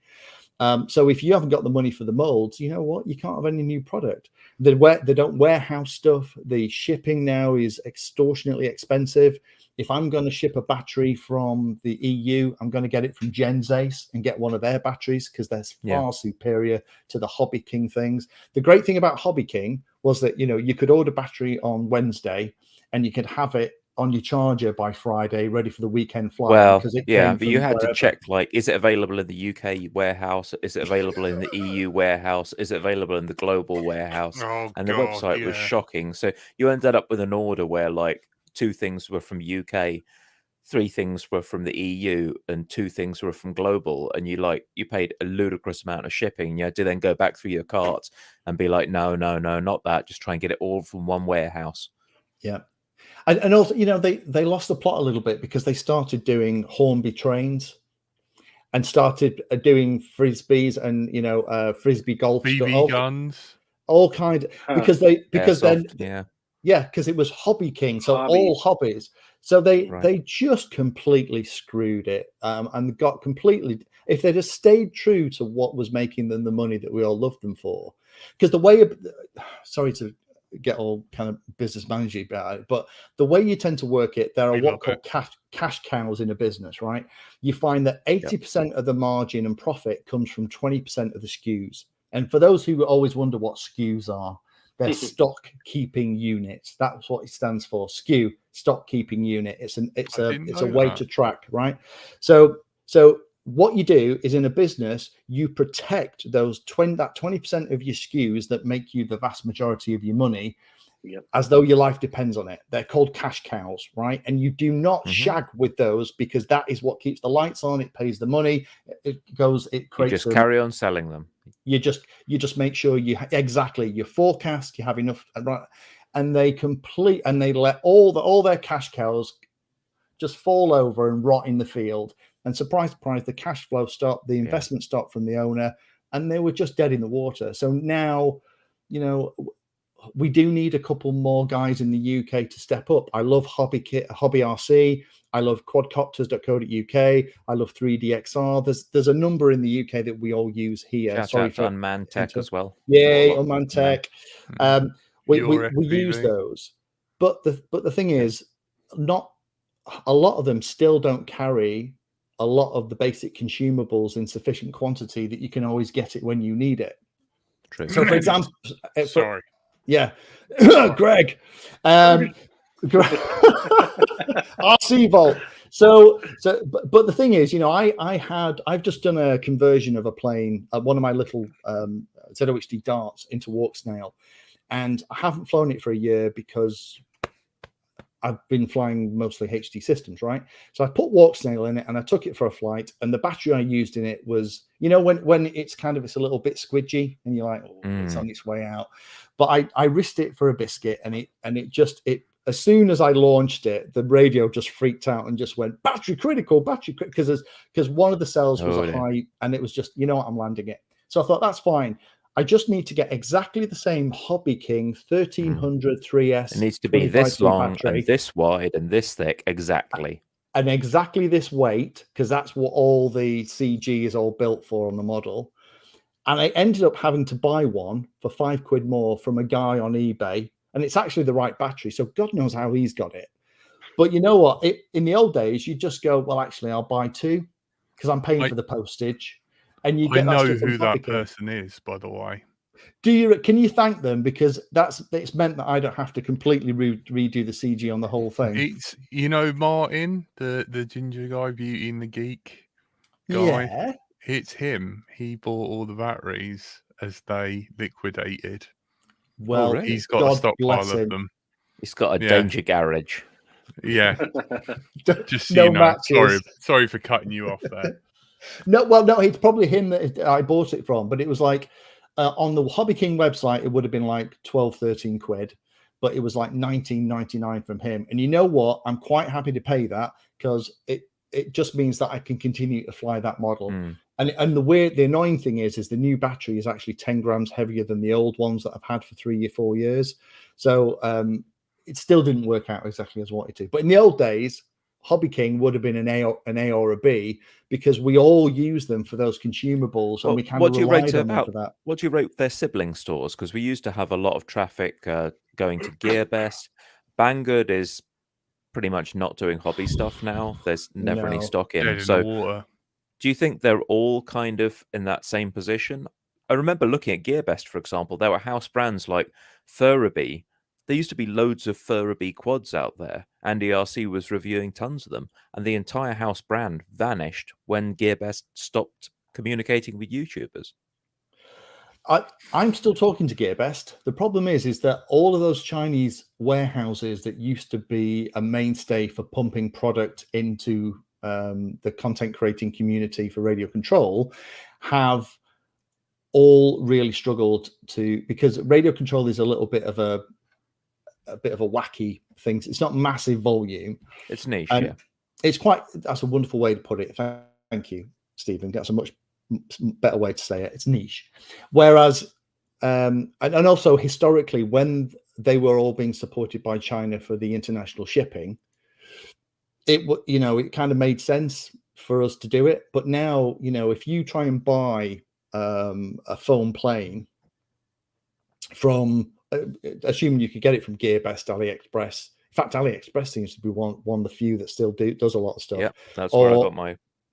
So if you haven't got the money for the molds, you know what? You can't have any new product. They don't warehouse stuff. The shipping now is extortionately expensive. If I'm going to ship a battery from the EU, I'm going to get it from Genzace and get one of their batteries, because they're far superior to the Hobby King things. The great thing about Hobby King was that, you know, you could order battery on Wednesday and you could have it on your charger by Friday, ready for the weekend flight. Well, because it but you had to check, like, is it available in the UK warehouse? Is it available in the EU warehouse? Is it available in the global warehouse? And the website was shocking. So you ended up with an order where, like, 2 things were from UK, 3 things were from the EU, and 2 things were from global. And you paid a ludicrous amount of shipping. You had to then go back through your cart and be like, no, not that. Just try and get it all from one warehouse. Yeah. And also, you know, they lost the plot a little bit because they started doing Hornby trains and started doing frisbees and, you know, frisbee golf BB guns, all kind of, because it was Hobby King, so all hobbies. So they just completely screwed it, and got completely. If they'd have stayed true to what was making them the money that we all loved them for, because the way, sorry to get all kind of business managing about it, but the way you tend to work it, there are what called cash cows in a business, right? You find that 80% of the margin and profit comes from 20% of the SKUs. And for those who always wonder what SKUs are, they're stock keeping units. That's what it stands for. SKU, stock keeping unit. It's a way to track, right? So what you do is, in a business, you protect that 20% of your SKUs that make you the vast majority of your money, as though your life depends on it. They're called cash cows, right? And you do not shag with those, because that is what keeps the lights on. It pays the money. It creates. You just carry on selling them. You just make sure you forecast, you have enough, and they let all their cash cows just fall over and rot in the field. And surprise, surprise, the cash flow stopped, the investment stopped from the owner, and they were just dead in the water. So now, you know, we do need a couple more guys in the UK to step up. I love Hobby RC. I love quadcopters.co.uk. I love 3DXR. There's a number in the UK that we all use here. Shout out to Unmanned Tech as well. Yeah, Unmanned Tech. We use those. But the thing is, not a lot of them still don't carry a lot of the basic consumables in sufficient quantity that you can always get it when you need it. True. So, for example, sorry. Yeah, Greg, RC Vault. But the thing is, you know, I've just done a conversion of a plane, one of my little ZOHD darts into Walk Snail, and I haven't flown it for a year because I've been flying mostly HD systems, right? So I put Walk Snail in it and I took it for a flight, and the battery I used in it was, you know, when it's a little bit squidgy and you're like, oh, it's on its way out. But I risked it for a biscuit, and it as soon as I launched it, the radio just freaked out and just went battery critical, because one of the cells was a high, and it was just, you know what, I'm landing it. So I thought that's fine. I just need to get exactly the same Hobby King 1300 3S. It needs to be this long battery, and this wide and this thick, exactly. And exactly this weight, because that's what all the CG is all built for on the model. And I ended up having to buy one for £5 more from a guy on eBay. And it's actually the right battery. So God knows how he's got it. But you know what? In the old days, you just go, well, actually, I'll buy two because I'm paying for the postage. And you get I know who that person is, by the way. Do you? Can you thank them? Because it's meant that I don't have to completely redo the CG on the whole thing. It's, you know, Martin, the ginger guy, Beauty and the Geek guy. Yeah. It's him. He bought all the batteries as they liquidated. Well, really? He's got a stockpile of them. He's got a danger garage. Yeah. Just so you know. Sorry for cutting you off there. No, it's probably him that I bought it from, but it was like on the Hobby King website, it would have been like 12, 13 quid, but it was like 19.99 from him. And you know what? I'm quite happy to pay that because it just means that I can continue to fly that model. And the annoying thing is the new battery is actually 10 grams heavier than the old ones that I've had for 3 or 4 years. So it still didn't work out exactly as I wanted to. But in the old days, Hobby King would have been an A or a B because we all use them for those consumables, and we kind of relied on them for that. What do you rate their sibling stores? Because we used to have a lot of traffic going to GearBest. Banggood is pretty much not doing hobby stuff now. There's never any stock in. So do you think they're all kind of in that same position? I remember looking at GearBest, for example. There were house brands like Furby. There used to be loads of Furby quads out there, and ERC was reviewing tons of them, and the entire house brand vanished when GearBest stopped communicating with YouTubers. I'm still talking to GearBest. The problem is that all of those Chinese warehouses that used to be a mainstay for pumping product into the content creating community for radio control have all really struggled because radio control is a little bit of a wacky thing. It's not massive volume. It's niche. Yeah. That's a wonderful way to put it. Thank you, Stephen. That's a much better way to say it. It's niche. Whereas, and also historically, when they were all being supported by China for the international shipping, it kind of made sense for us to do it. But now, if you try and buy a foam plane from, assuming you could get it from GearBest, AliExpress. In fact, AliExpress seems to be one of the few that still does a lot of stuff. Yeah, that's where I got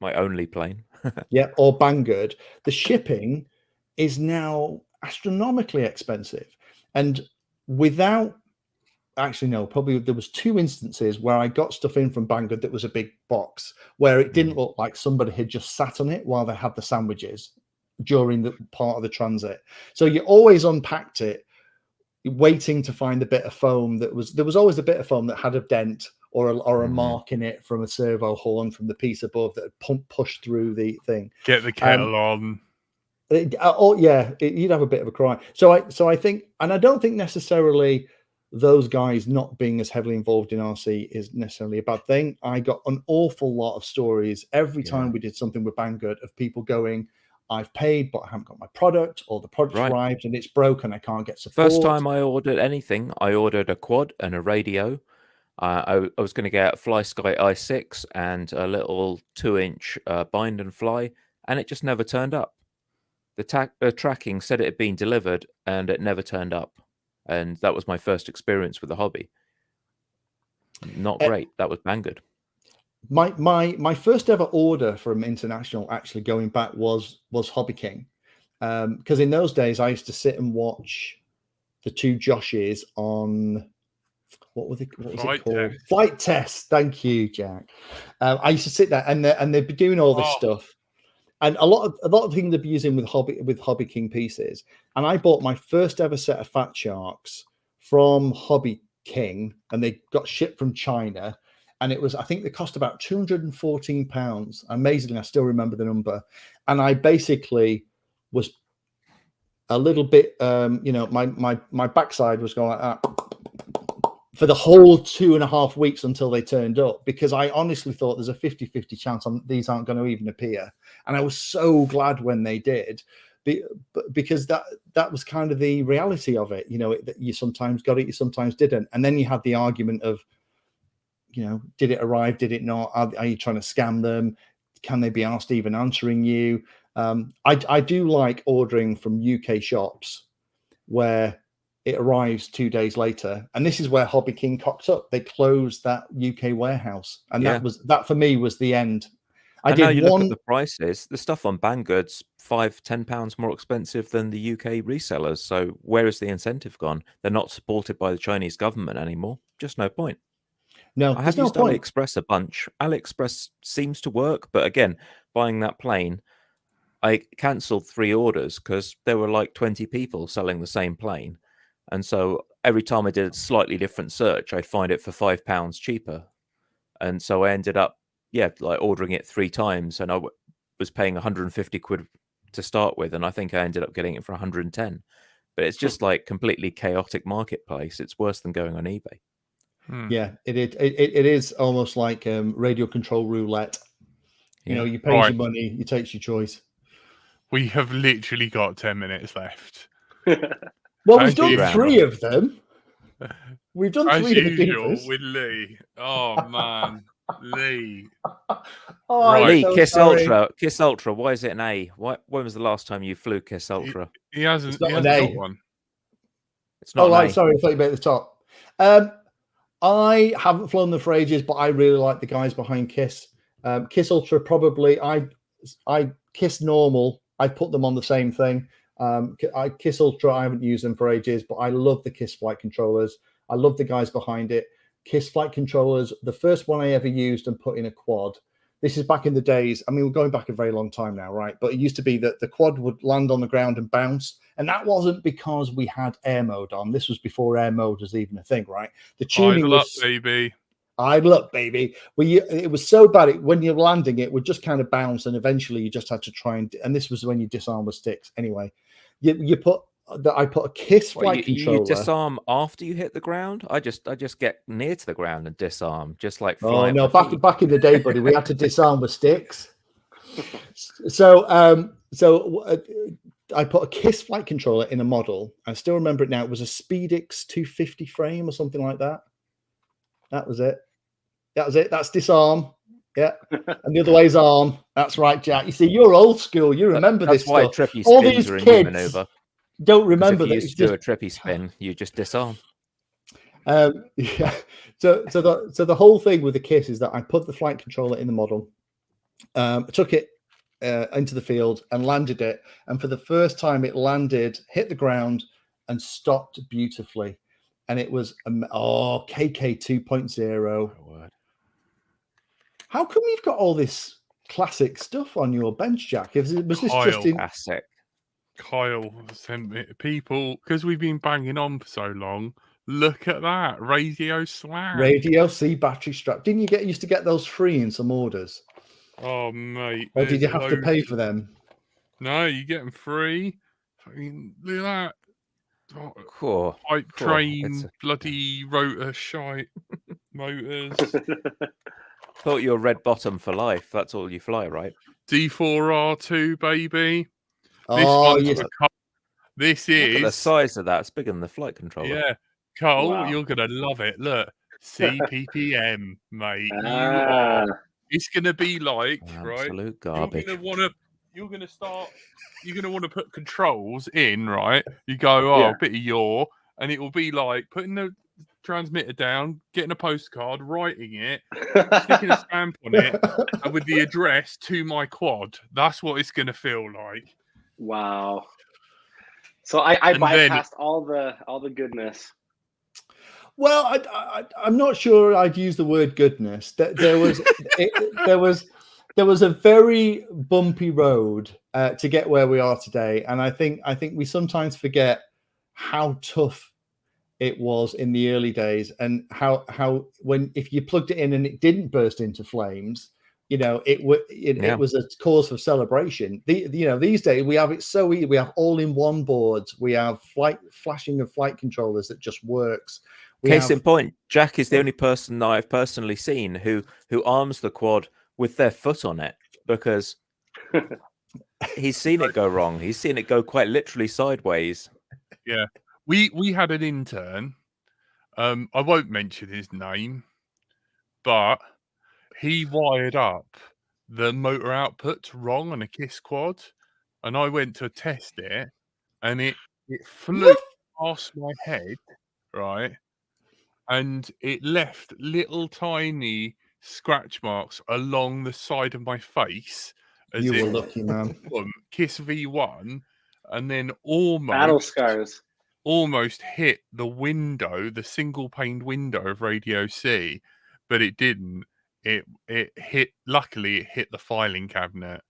my only plane. Yeah, or Banggood. The shipping is now astronomically expensive, and probably there was 2 instances where I got stuff in from Banggood that was a big box where it didn't look like somebody had just sat on it while they had the sandwiches during the part of the transit. So you always unpacked it, waiting to find the bit of foam there was always a bit of foam that had a dent or a mark in it from a servo horn from the piece above that had pushed through the thing. Get the kettle on. You'd have a bit of a cry. So I think, and I don't think necessarily those guys not being as heavily involved in RC is necessarily a bad thing. I got an awful lot of stories every time we did something with Banggood of people going, I've paid, but I haven't got my product, or the product arrived and it's broken. I can't get support. First time I ordered anything, I ordered a quad and a radio. I was going to get FlySky i6 and a little 2-inch bind and fly, and it just never turned up. The tracking said it had been delivered, and it never turned up. And that was my first experience with the hobby. Not great. That was Banggood. My first ever order from international, actually going back, was Hobby King, because in those days I used to sit and watch the 2 Joshes on what was it called? Flight Test. Thank you, Jack. I used to sit there and they'd be doing all this stuff, and a lot of things they'd be using with Hobby King pieces. And I bought my first ever set of Fat Sharks from Hobby king, and they got shipped from China. And it was, I think they cost about £214. Amazingly, I still remember the number. And I basically was a little bit, my backside was going like that for the whole 2.5 weeks until they turned up, because I honestly thought there's a 50-50 chance these aren't going to even appear. And I was so glad when they did, because that was kind of the reality of it. You sometimes got it, you sometimes didn't. And then you had the argument of, did it arrive? Did it not? Are you trying to scam them? Can they be asked even answering you? I do like ordering from UK shops where it arrives 2 days later, and this is where Hobby King cocked up. They closed that UK warehouse, and that for me was the end. Now you look at the prices. The stuff on Banggood's £5-10 more expensive than the UK resellers. So where is the incentive gone? They're not supported by the Chinese government anymore. Just no point. No, I have used AliExpress a bunch. AliExpress seems to work, but again, buying that plane, I cancelled 3 orders because there were like 20 people selling the same plane. And so every time I did a slightly different search, I'd find it for £5 cheaper. And so I ended up, like ordering it 3 times, and I was paying 150 quid to start with. And I think I ended up getting it for 110. But it's just like completely chaotic marketplace. It's worse than going on eBay. Yeah, it is almost like radio control roulette. You pay your money, you take your choice. We have literally got 10 minutes left. Well, we've done 3 of them. We've done 3 as usual with Lee. Oh man, Lee. Lee, so Kiss sorry. Ultra. Kiss Ultra. Why is it an A? When was the last time you flew Kiss Ultra? He hasn't got one. It's not. Right. Sorry, I thought you meant at the top. I haven't flown them for ages, but I really like the guys behind Kiss. Kiss Ultra, probably. I Kiss Normal. I put them on the same thing. Kiss Ultra, I haven't used them for ages, but I love the Kiss flight controllers. I love the guys behind it. Kiss flight controllers, the first one I ever used and put in a quad. This is back in the days. I mean, we're going back a very long time now, right? But it used to be that the quad would land on the ground and bounce. And that wasn't because we had air mode on. This was before air mode was even a thing, right? The tuning was... Idle up, baby. It was so bad. When you're landing, it would just kind of bounce, and eventually you just had to try and this was when you disarm with sticks. Anyway, I put a Kiss flight controller. You disarm after you hit the ground? I just get near to the ground and disarm, just like flying. Oh no, back in the day, buddy, we had to disarm with sticks. So I put a Kiss flight controller in a model. I still remember it now. It was a Speedix 250 frame or something like that. That was it. That's disarm. Yeah. And the other way's arm. That's right, Jack. You see, you're old school. You remember this stuff. That's why trippy spins are a new maneuver. Don't remember that. If you used to do a trippy spin, you just disarm. Yeah. So the whole thing with the Kiss is that I put the flight controller in the model, took it into the field and landed it. And for the first time, it landed, hit the ground, and stopped beautifully. And it was KK 2.0. How come you've got all this classic stuff on your bench, Jack? Was this just in classic? Kyle sent me people because we've been banging on for so long. Look at that Radio Slam, Radio C battery strap. Didn't you used to get those free in some orders? Oh mate, or did you have to pay for them? No, you get them free. Fucking look at that. Pipe train, bloody rotor shite motors. Thought you were red bottom for life. That's all you fly, right? D4R2, baby. This is. Look at the size of that. It's bigger than the flight controller. Yeah, Cole, you're gonna love it. Look, CPPM, mate. It's gonna be like absolute garbage. You're gonna want to put controls in, right? You go, a bit of yaw, and it will be like putting the transmitter down, getting a postcard, writing it, sticking a stamp on it, and with the address to my quad. That's what it's gonna feel like. Wow. So I bypassed all the goodness. Well, I'm not sure I'd use the word goodness. There was a very bumpy road to get where we are today, and I think we sometimes forget how tough it was in the early days, and how when if you plugged it in and it didn't burst into flames, you know, it was a cause for celebration. These days we have it so easy. We have all-in-one boards. We have flashing of flight controllers that just works. Case in point, Jack is the only person that I've personally seen who arms the quad with their foot on it, because he's seen it go wrong. He's seen it go quite literally sideways. Yeah, we had an intern. I won't mention his name, but he wired up the motor output wrong on a KISS quad, and I went to test it, and it flew past my head, right? And it left little tiny scratch marks along the side of my face. As you were lucky, man. KISS V1, and then battle scars. Almost hit the window, the single paned window of Radio C, but it didn't. It hit. Luckily, it hit the filing cabinet,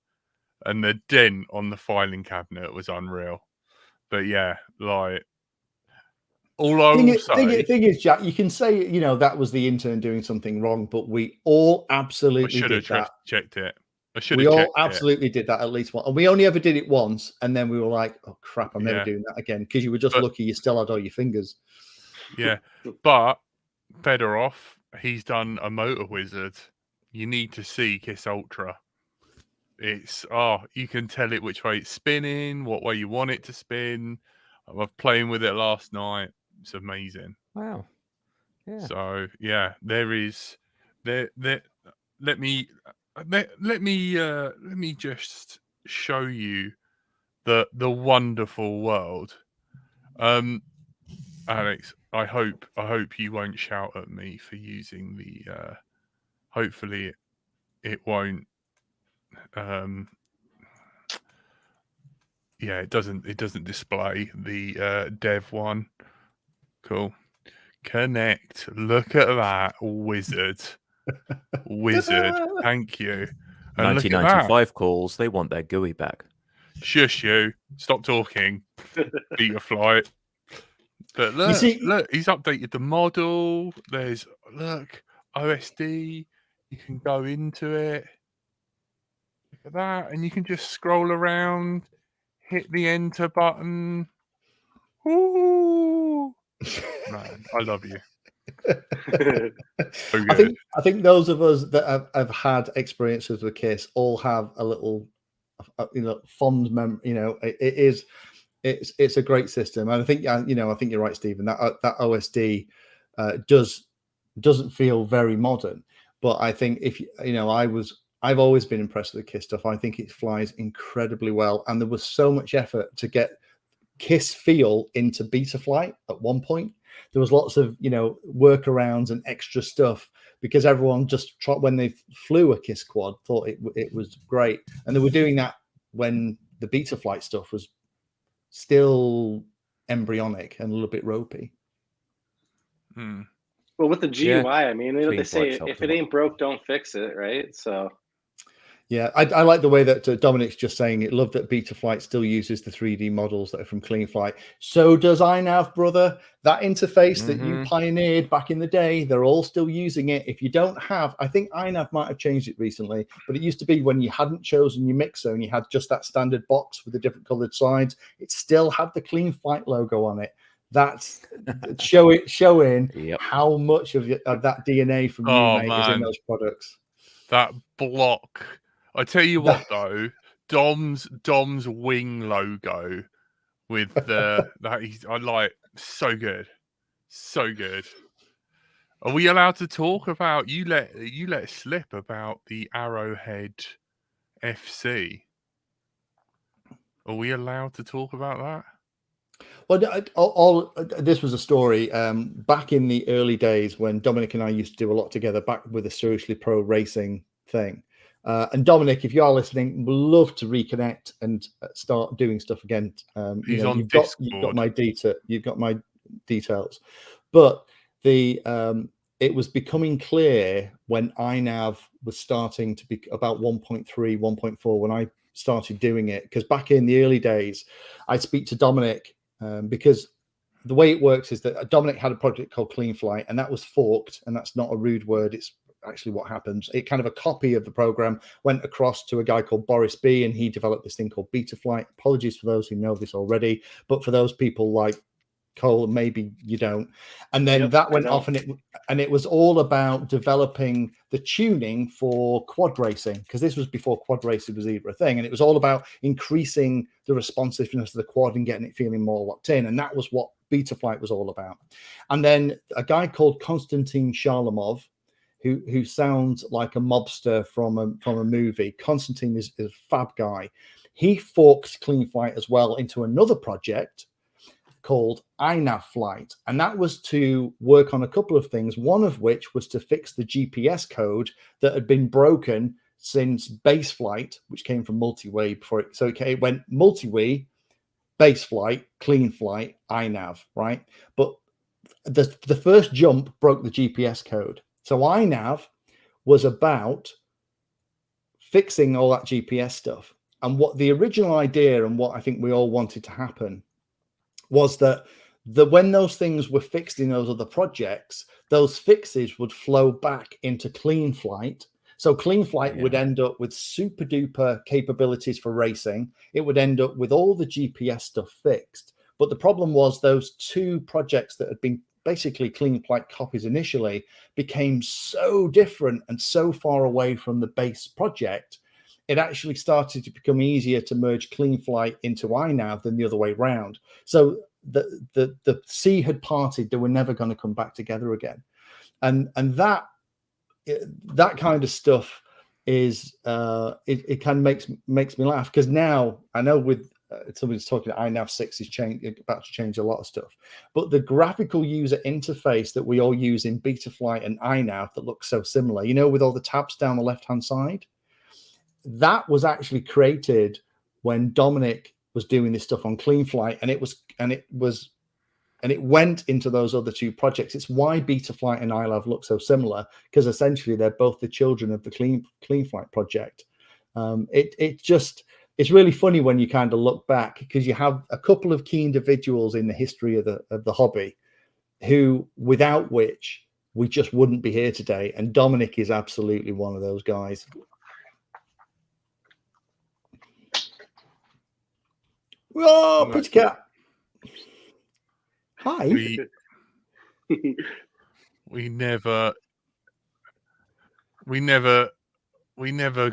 and the dent on the filing cabinet was unreal. But yeah, like. All I will say, thing is, Jack, you can say, you know, that was the intern doing something wrong, but we all absolutely did that. Checked it. We all absolutely did that at least once. And we only ever did it once, and then we were like, oh crap, I'm never doing that again, because you were just lucky you still had all your fingers. Yeah, but better off, he's done a Motor Wizard. You need to see KISS Ultra. It's you can tell it which way it's spinning, what way you want it to spin. I was playing with it last night. It's amazing. Wow. Yeah. So yeah, there is there. Let me just show you the wonderful world. Alex, I hope you won't shout at me for using the. Hopefully, it won't. Yeah, it doesn't display the dev one. Cool. Connect. Look at that wizard. Thank you. And 1995 calls. They want their GUI back. Shush you. Stop talking. Beta flight. But look, he's updated the model. There's OSD. You can go into it. Look at that, and you can just scroll around. Hit the enter button. Ooh. Man, I love you. So good. I think those of us that have had experiences with KISS all have a little, fond memory. It's a great system, and I think you're right, Stephen. That OSD doesn't feel very modern, but I think I've always been impressed with the KISS stuff. I think it flies incredibly well, and there was so much effort to get KISS feel into beta flight at one point. There was lots of workarounds and extra stuff, because everyone just when they flew a KISS quad thought it was great, and they were doing that when the beta flight stuff was still embryonic and a little bit ropey. Well, with the GUI, I mean, they say if it ain't broke, don't fix it, right? So yeah, I like the way that Dominic's just saying it. Love that Beta Flight still uses the 3D models that are from Clean Flight. So does iNav, brother. That interface that you pioneered back in the day, they're all still using it. If you don't have, I think iNav might have changed it recently, but it used to be when you hadn't chosen your mixer and you had just that standard box with the different colored sides, it still had the Clean Flight logo on it. That's showing how much of that DNA from you, mate, is in those products. That block. I tell you what, though, Dom's wing logo with that I like, so good. Are we allowed to talk about you let slip about the Arrowhead FC? Are we allowed to talk about that? Well, this was a story back in the early days when Dominic and I used to do a lot together back with the Seriously Pro Racing thing. And Dominic, if you are listening, we'd love to reconnect and start doing stuff again. He's on you've Discord. You've got my details. But it was becoming clear when iNav was starting to be about 1.3, 1.4 when I started doing it. Because back in the early days, I'd speak to Dominic because the way it works is that Dominic had a project called Clean Flight, and that was forked, and that's not a rude word. It's actually what happens. It kind of a copy of the program went across to a guy called Boris B, and he developed this thing called Beta Flight. Apologies for those who know this already, but for those people like Cole, maybe you don't. And then that went off, and it was all about developing the tuning for quad racing, because this was before quad racing was even a thing, and it was all about increasing the responsiveness of the quad and getting it feeling more locked in, and that was what Beta Flight was all about. And then a guy called Konstantin Charlamov, who sounds like a mobster from a movie. Konstantin is a fab guy. He forked Clean Flight as well into another project called iNav Flight, and that was to work on a couple of things, one of which was to fix the GPS code that had been broken since base flight, which came from multi-way before it. So it went multi-way, base flight, Clean Flight, iNav, right? But the first jump broke the GPS code. So iNav was about fixing all that GPS stuff. And what the original idea and what I think we all wanted to happen was that when those things were fixed in those other projects, those fixes would flow back into Clean Flight. So Clean Flight would end up with super duper capabilities for racing. It would end up with all the GPS stuff fixed. But the problem was those two projects that had been basically Clean Flight copies initially became so different and so far away from the base project, it actually started to become easier to merge Clean Flight into iNav than the other way around. So the sea had parted; they were never going to come back together again. And that kind of stuff is it kind of makes me laugh, because now I know with somebody's talking iNav 6 is about to change a lot of stuff, but the graphical user interface that we all use in Beta Flight and iNav that looks so similar, you know, with all the tabs down the left hand side. That was actually created when Dominic was doing this stuff on Clean Flight, and it went into those other two projects. It's why Beta Flight and iLove look so similar, because essentially they're both the children of the Clean Flight project. It's really funny when you kind of look back, because you have a couple of key individuals in the history of the hobby who, without which we just wouldn't be here today, and Dominic is absolutely one of those guys. Oh, pretty cat. Hi. We never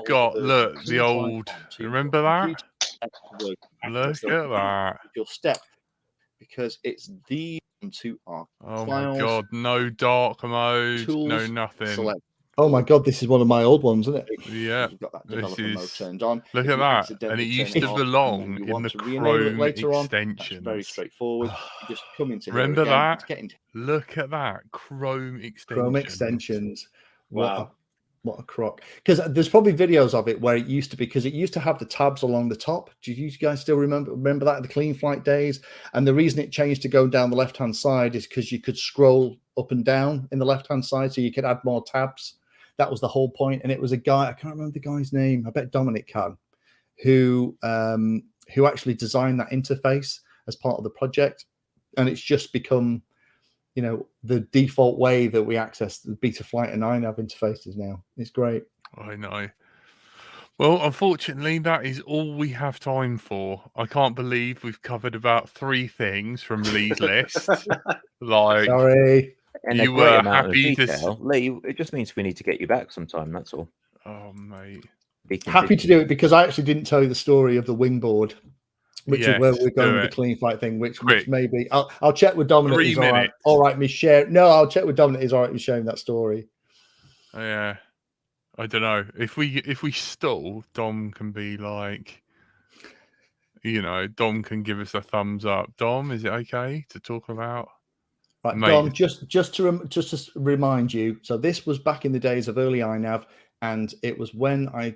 got, look, the old, remember that? Look at that. Your step, because it's these two are oh files, my god, no dark mode, tools, no nothing. Select. Oh my god, this is one of my old ones, isn't it? Yeah, You've got that developer mode turned on. Look at that, and it used to belong in the Chrome extensions. Very straightforward. You just come into here remember again, that? Look at that, Chrome extensions. Chrome extensions. Wow. What a crock. Because there's probably videos of it where it used to be, because it used to have the tabs along the top. Do you guys still remember that in the Clean Flight days? And the reason it changed to go down the left-hand side is because you could scroll up and down in the left-hand side, so you could add more tabs. That was the whole point. And it was a guy, I can't remember the guy's name, I bet Dominic can, who actually designed that interface as part of the project. And it's just become, you know, the default way that we access the Beta Flight and iNav interfaces now. It's great. I know. Well, unfortunately, that is all we have time for. I can't believe we've covered about 3 things from Lee's list. Like, sorry. And you were happy to Lee. It just means we need to get you back sometime. That's all. Oh, mate. Happy to do it, because I actually didn't tell you the story of the wingboard, which is where we're going with the Clean Flight thing, which maybe I'll check with Dominic. 3 minutes. All right, me share. No, I'll check with Dominic. Is all right me sharing that story. Yeah, I don't know if we stall, Dom can be like, you know, Dom can give us a thumbs up. Dom, is it okay to talk about? Right, Dom, just to remind you, so this was back in the days of early iNav, and it was when I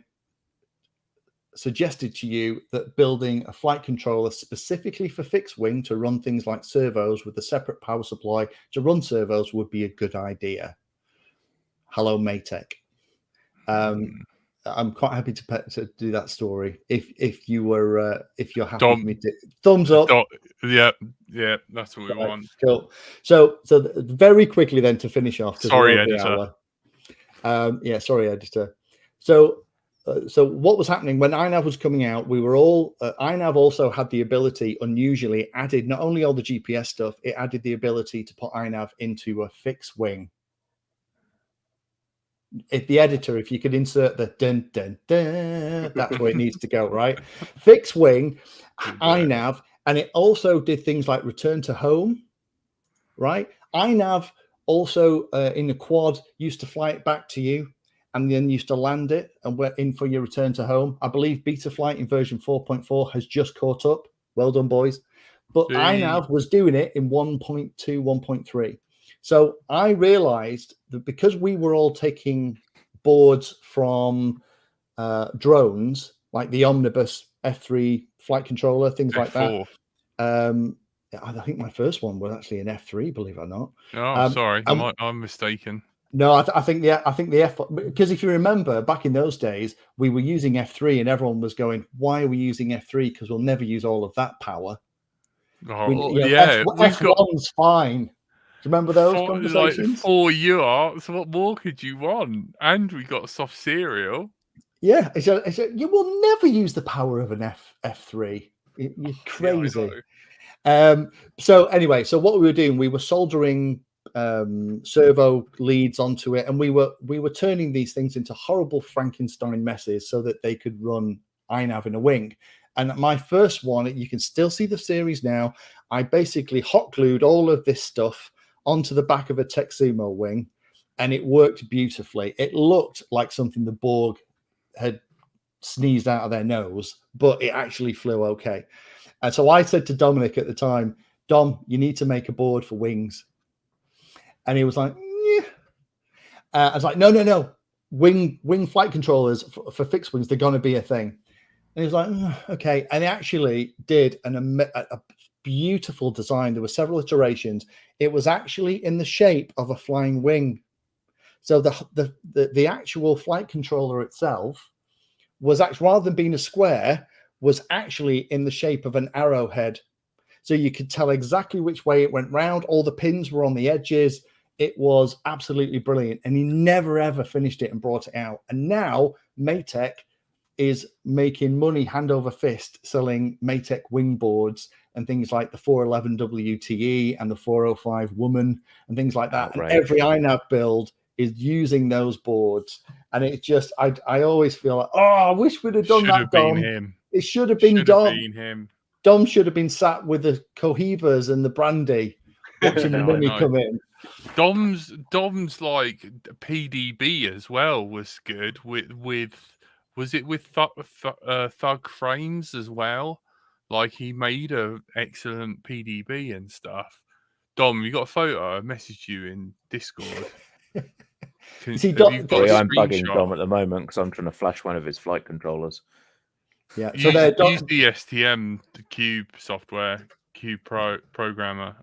suggested to you that building a flight controller specifically for fixed wing to run things like servos with a separate power supply to run servos would be a good idea. Hello, Maytech. I'm quite happy to do that story. If you're happy with me to thumbs up. Yeah, Yeah, that's what we Right, want. cool. So very quickly then to finish off, because Sorry, we're over the editor. hour. Yeah, sorry, editor. So what was happening when iNav was coming out? We were all iNav also had the ability, unusually added not only all the GPS stuff, it added the ability to put iNav into a fixed wing. If the editor, if you could insert the dun dun dun, that's where it needs to go, right? Fixed wing, iNav, and it also did things like return to home, right? iNav also in the quad used to fly it back to you and then used to land it and we're in for your return to home. I believe Beta Flight in version 4.4 has just caught up. Well done, boys. But iNav was doing it in 1.2, 1.3. So I realized that because we were all taking boards from drones, like the Omnibus F3 flight controller, things like that. I think my first one was actually an F3, believe it or not. Oh, sorry, I'm mistaken. No, I think the F, because if you remember back in those days, we were using F3 and everyone was going, "Why are we using F3? Because we'll never use all of that power." F1's fine. Do you remember those conversations? Like 4 yachts. What more could you want? And we got soft cereal. Yeah, so you will never use the power of an F3. You're crazy. Yeah, so anyway, so what we were doing, we were soldering servo leads onto it, and we were turning these things into horrible Frankenstein messes so that they could run iNav in a wing. And my first one, you can still see the series now. I basically hot glued all of this stuff onto the back of a Texumo wing, and it worked beautifully. It looked like something the Borg had sneezed out of their nose, but it actually flew okay. And so I said to Dominic at the time, "Dom, you need to make a board for wings." And he was like, "Yeah." I was like, no. Wing flight controllers for fixed wings, they're going to be a thing. And he was like, okay. And he actually did a beautiful design. There were several iterations. It was actually in the shape of a flying wing. So the actual flight controller itself was actually, rather than being a square, was actually in the shape of an arrowhead. So you could tell exactly which way it went round. All the pins were on the edges. It was absolutely brilliant. And he never, ever finished it and brought it out. And now Maytech is making money hand over fist selling Maytech wing boards and things like the 411 WTE and the 405 Woman and things like that. Outrage. And every iNav build is using those boards. And it just, I always feel like, oh, I wish we'd have done that, Dom. Him. It should have been Dom. Dom should have been sat with the Cohibas and the brandy watching the money come in. Dom's like PDB as well was good with was it with Thug Frames as well? Like he made a excellent PDB and stuff. Dom, you got a photo? I messaged you in Discord. I'm bugging Dom at the moment because I'm trying to flash one of his flight controllers. Yeah, so use the STM, the Cube software, Cube Programmer.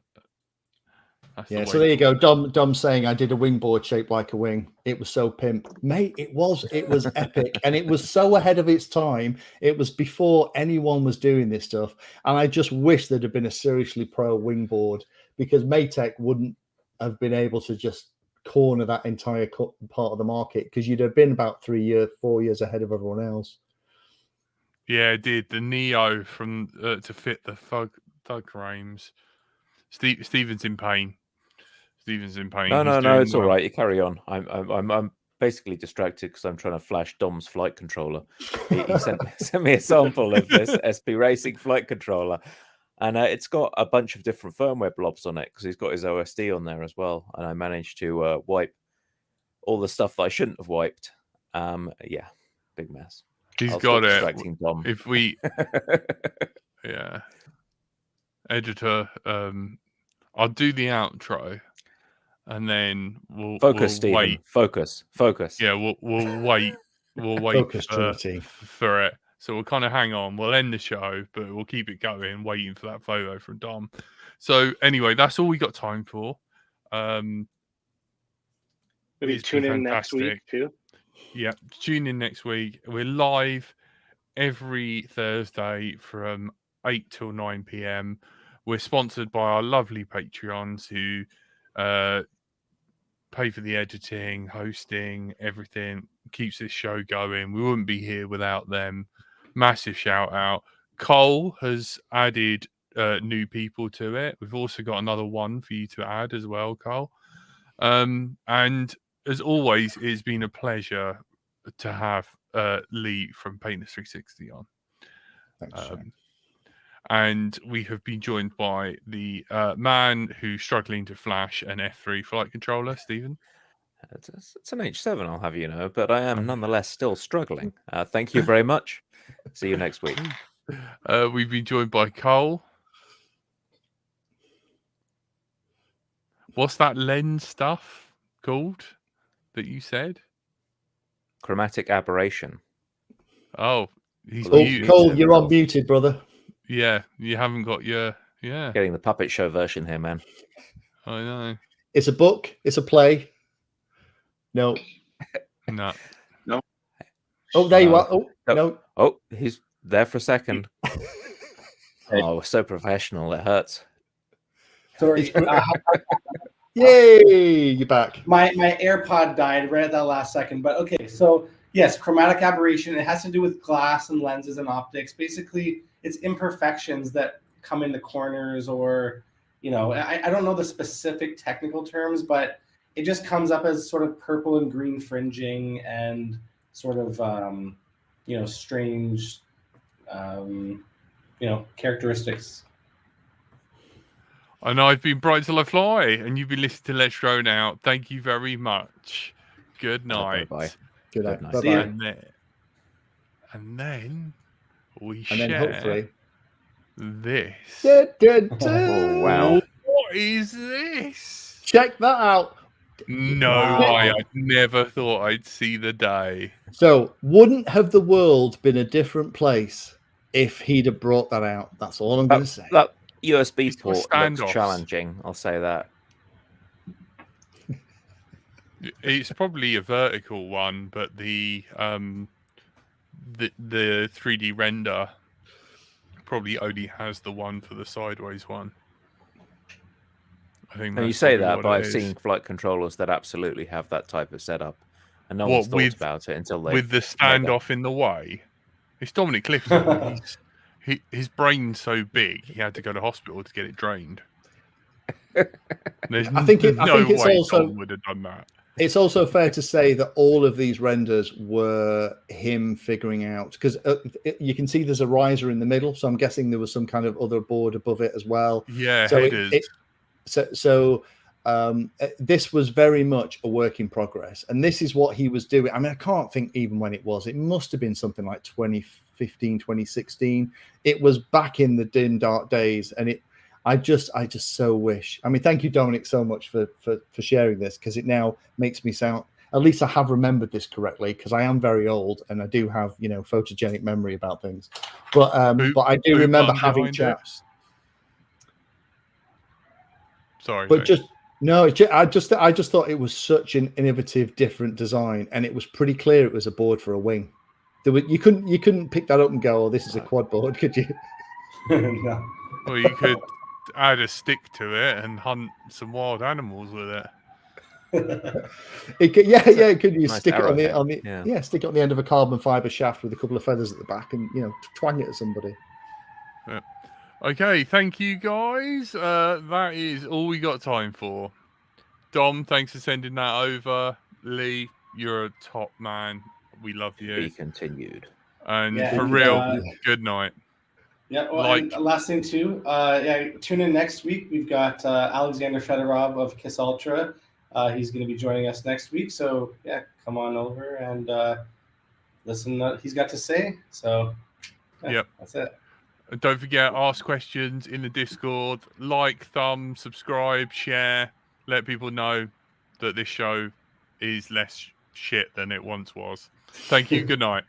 Yeah, so there you go. Dom saying I did a wing board shaped like a wing. It was so pimp, mate. It was epic, and it was so ahead of its time. It was before anyone was doing this stuff, and I just wish there'd have been a seriously pro wing board because Maytech wouldn't have been able to just corner that entire part of the market because you'd have been about 4 years ahead of everyone else. Yeah, it did the Neo from to fit the Thug Frames. Steven's in pain. No, it's all right. You carry on. I'm basically distracted because I'm trying to flash Dom's flight controller. He sent me a sample of this SP Racing flight controller, and it's got a bunch of different firmware blobs on it because he's got his OSD on there as well. And I managed to wipe all the stuff that I shouldn't have wiped. Yeah, big mess. He's got it. Dom. If we, yeah, editor, I'll do the outro. And then we'll Stephen. Wait. Focus. Yeah, we'll wait. We'll wait for it. So we'll kind of hang on. We'll end the show, but we'll keep it going, waiting for that photo from Dom. So anyway, that's all we got time for. Maybe tune in next week too. Yeah, tune in next week. We're live every Thursday from 8 till 9 p.m. we're sponsored by our lovely Patreons who pay for the editing, hosting, everything, keeps this show going. We wouldn't be here without them. Massive shout out. Cole has added new people to it. We've also got another one for you to add as well, Cole. And as always, it's been a pleasure to have Lee from Painless360 on. Thanks, and we have been joined by the man who's struggling to flash an F3 flight controller, Stephen. It's an H7, I'll have you know, but I am nonetheless still struggling. Thank you very much. See you next week. We've been joined by Cole. What's that lens stuff called that you said? Chromatic aberration. Oh, he's muted. Cole, you're unmuted, brother. Yeah, you haven't got your... Yeah. Getting the puppet show version here, man. I know. It's a book. It's a play. No. No. No. Oh, there you are. Oh, no. Oh, he's there for a second. Oh, we're so professional. It hurts. Sorry. Yay, you're back. My AirPod died right at that last second. But okay, so yes, chromatic aberration. It has to do with glass and lenses and optics. Basically, it's imperfections that come into corners, or, you know, I don't know the specific technical terms, but it just comes up as sort of purple and green fringing and sort of, you know, strange, you know, characteristics. And I've been Bright Till I Fly, and you've been listening to Let's Drone Out. Thank you very much. Good night. Bye-bye. Good night. Night. Bye-bye. And then we And share then hopefully this. Oh, wow. What is this? Check that out. No Wow. way. I never thought I'd see the day. So, wouldn't have the world been a different place if he'd have brought that out? That's all I'm going to say. That USB It's got port looks standoffs. challenging. I'll say that. It's probably a vertical one, but the 3D render probably only has the one for the sideways one. I think And you that's say probably that, what but it I've is. seen flight controllers that absolutely have that type of setup, and no What, one's thought with- about it until they with the standoff in the way. It's Dominic Clifton. His brain's so big he had to go to hospital to get it drained. There's I think there's no it's way also- Tom would have done that. It's also fair to say that all of these renders were him figuring out, because you can see there's a riser in the middle, so I'm guessing there was some kind of other board above it as well. Yeah, So headers. this was very much a work in progress, and this is what he was doing. I mean, I can't think even when it was. It must have been something like 2015, 2016. It was back in the dim, dark days, and I just so wish. I mean, thank you, Dominic, so much for sharing this, because it now makes me sound, at least I have remembered this correctly, because I am very old and I do have, you know, photogenic memory about things. But I do remember having behind it? chats. Sorry. But I just thought it was such an innovative, different design, and it was pretty clear it was a board for a wing. You couldn't pick that up and go, "Oh, this is a quad board," could you? No. Well, you could add a stick to it and hunt some wild animals with it. It could, it could. You nice stick it on the arrowhead, stick it on the end of a carbon fiber shaft with a couple of feathers at the back, and twang it at somebody. Okay, thank you guys. That is all we got time for. Dom, thanks for sending that over. Lee, you're a top man. We love you. be continued. And Yeah, for and, real, good night. Yeah, well, and last thing too, tune in next week. We've got Alexander Fedorov of Kiss Ultra. He's going to be joining us next week. So yeah, come on over and listen to what he's got to say. So Yep. That's it. And don't forget, ask questions in the Discord. Like, thumb, subscribe, share. Let people know that this show is less shit than it once was. Thank you. Good night.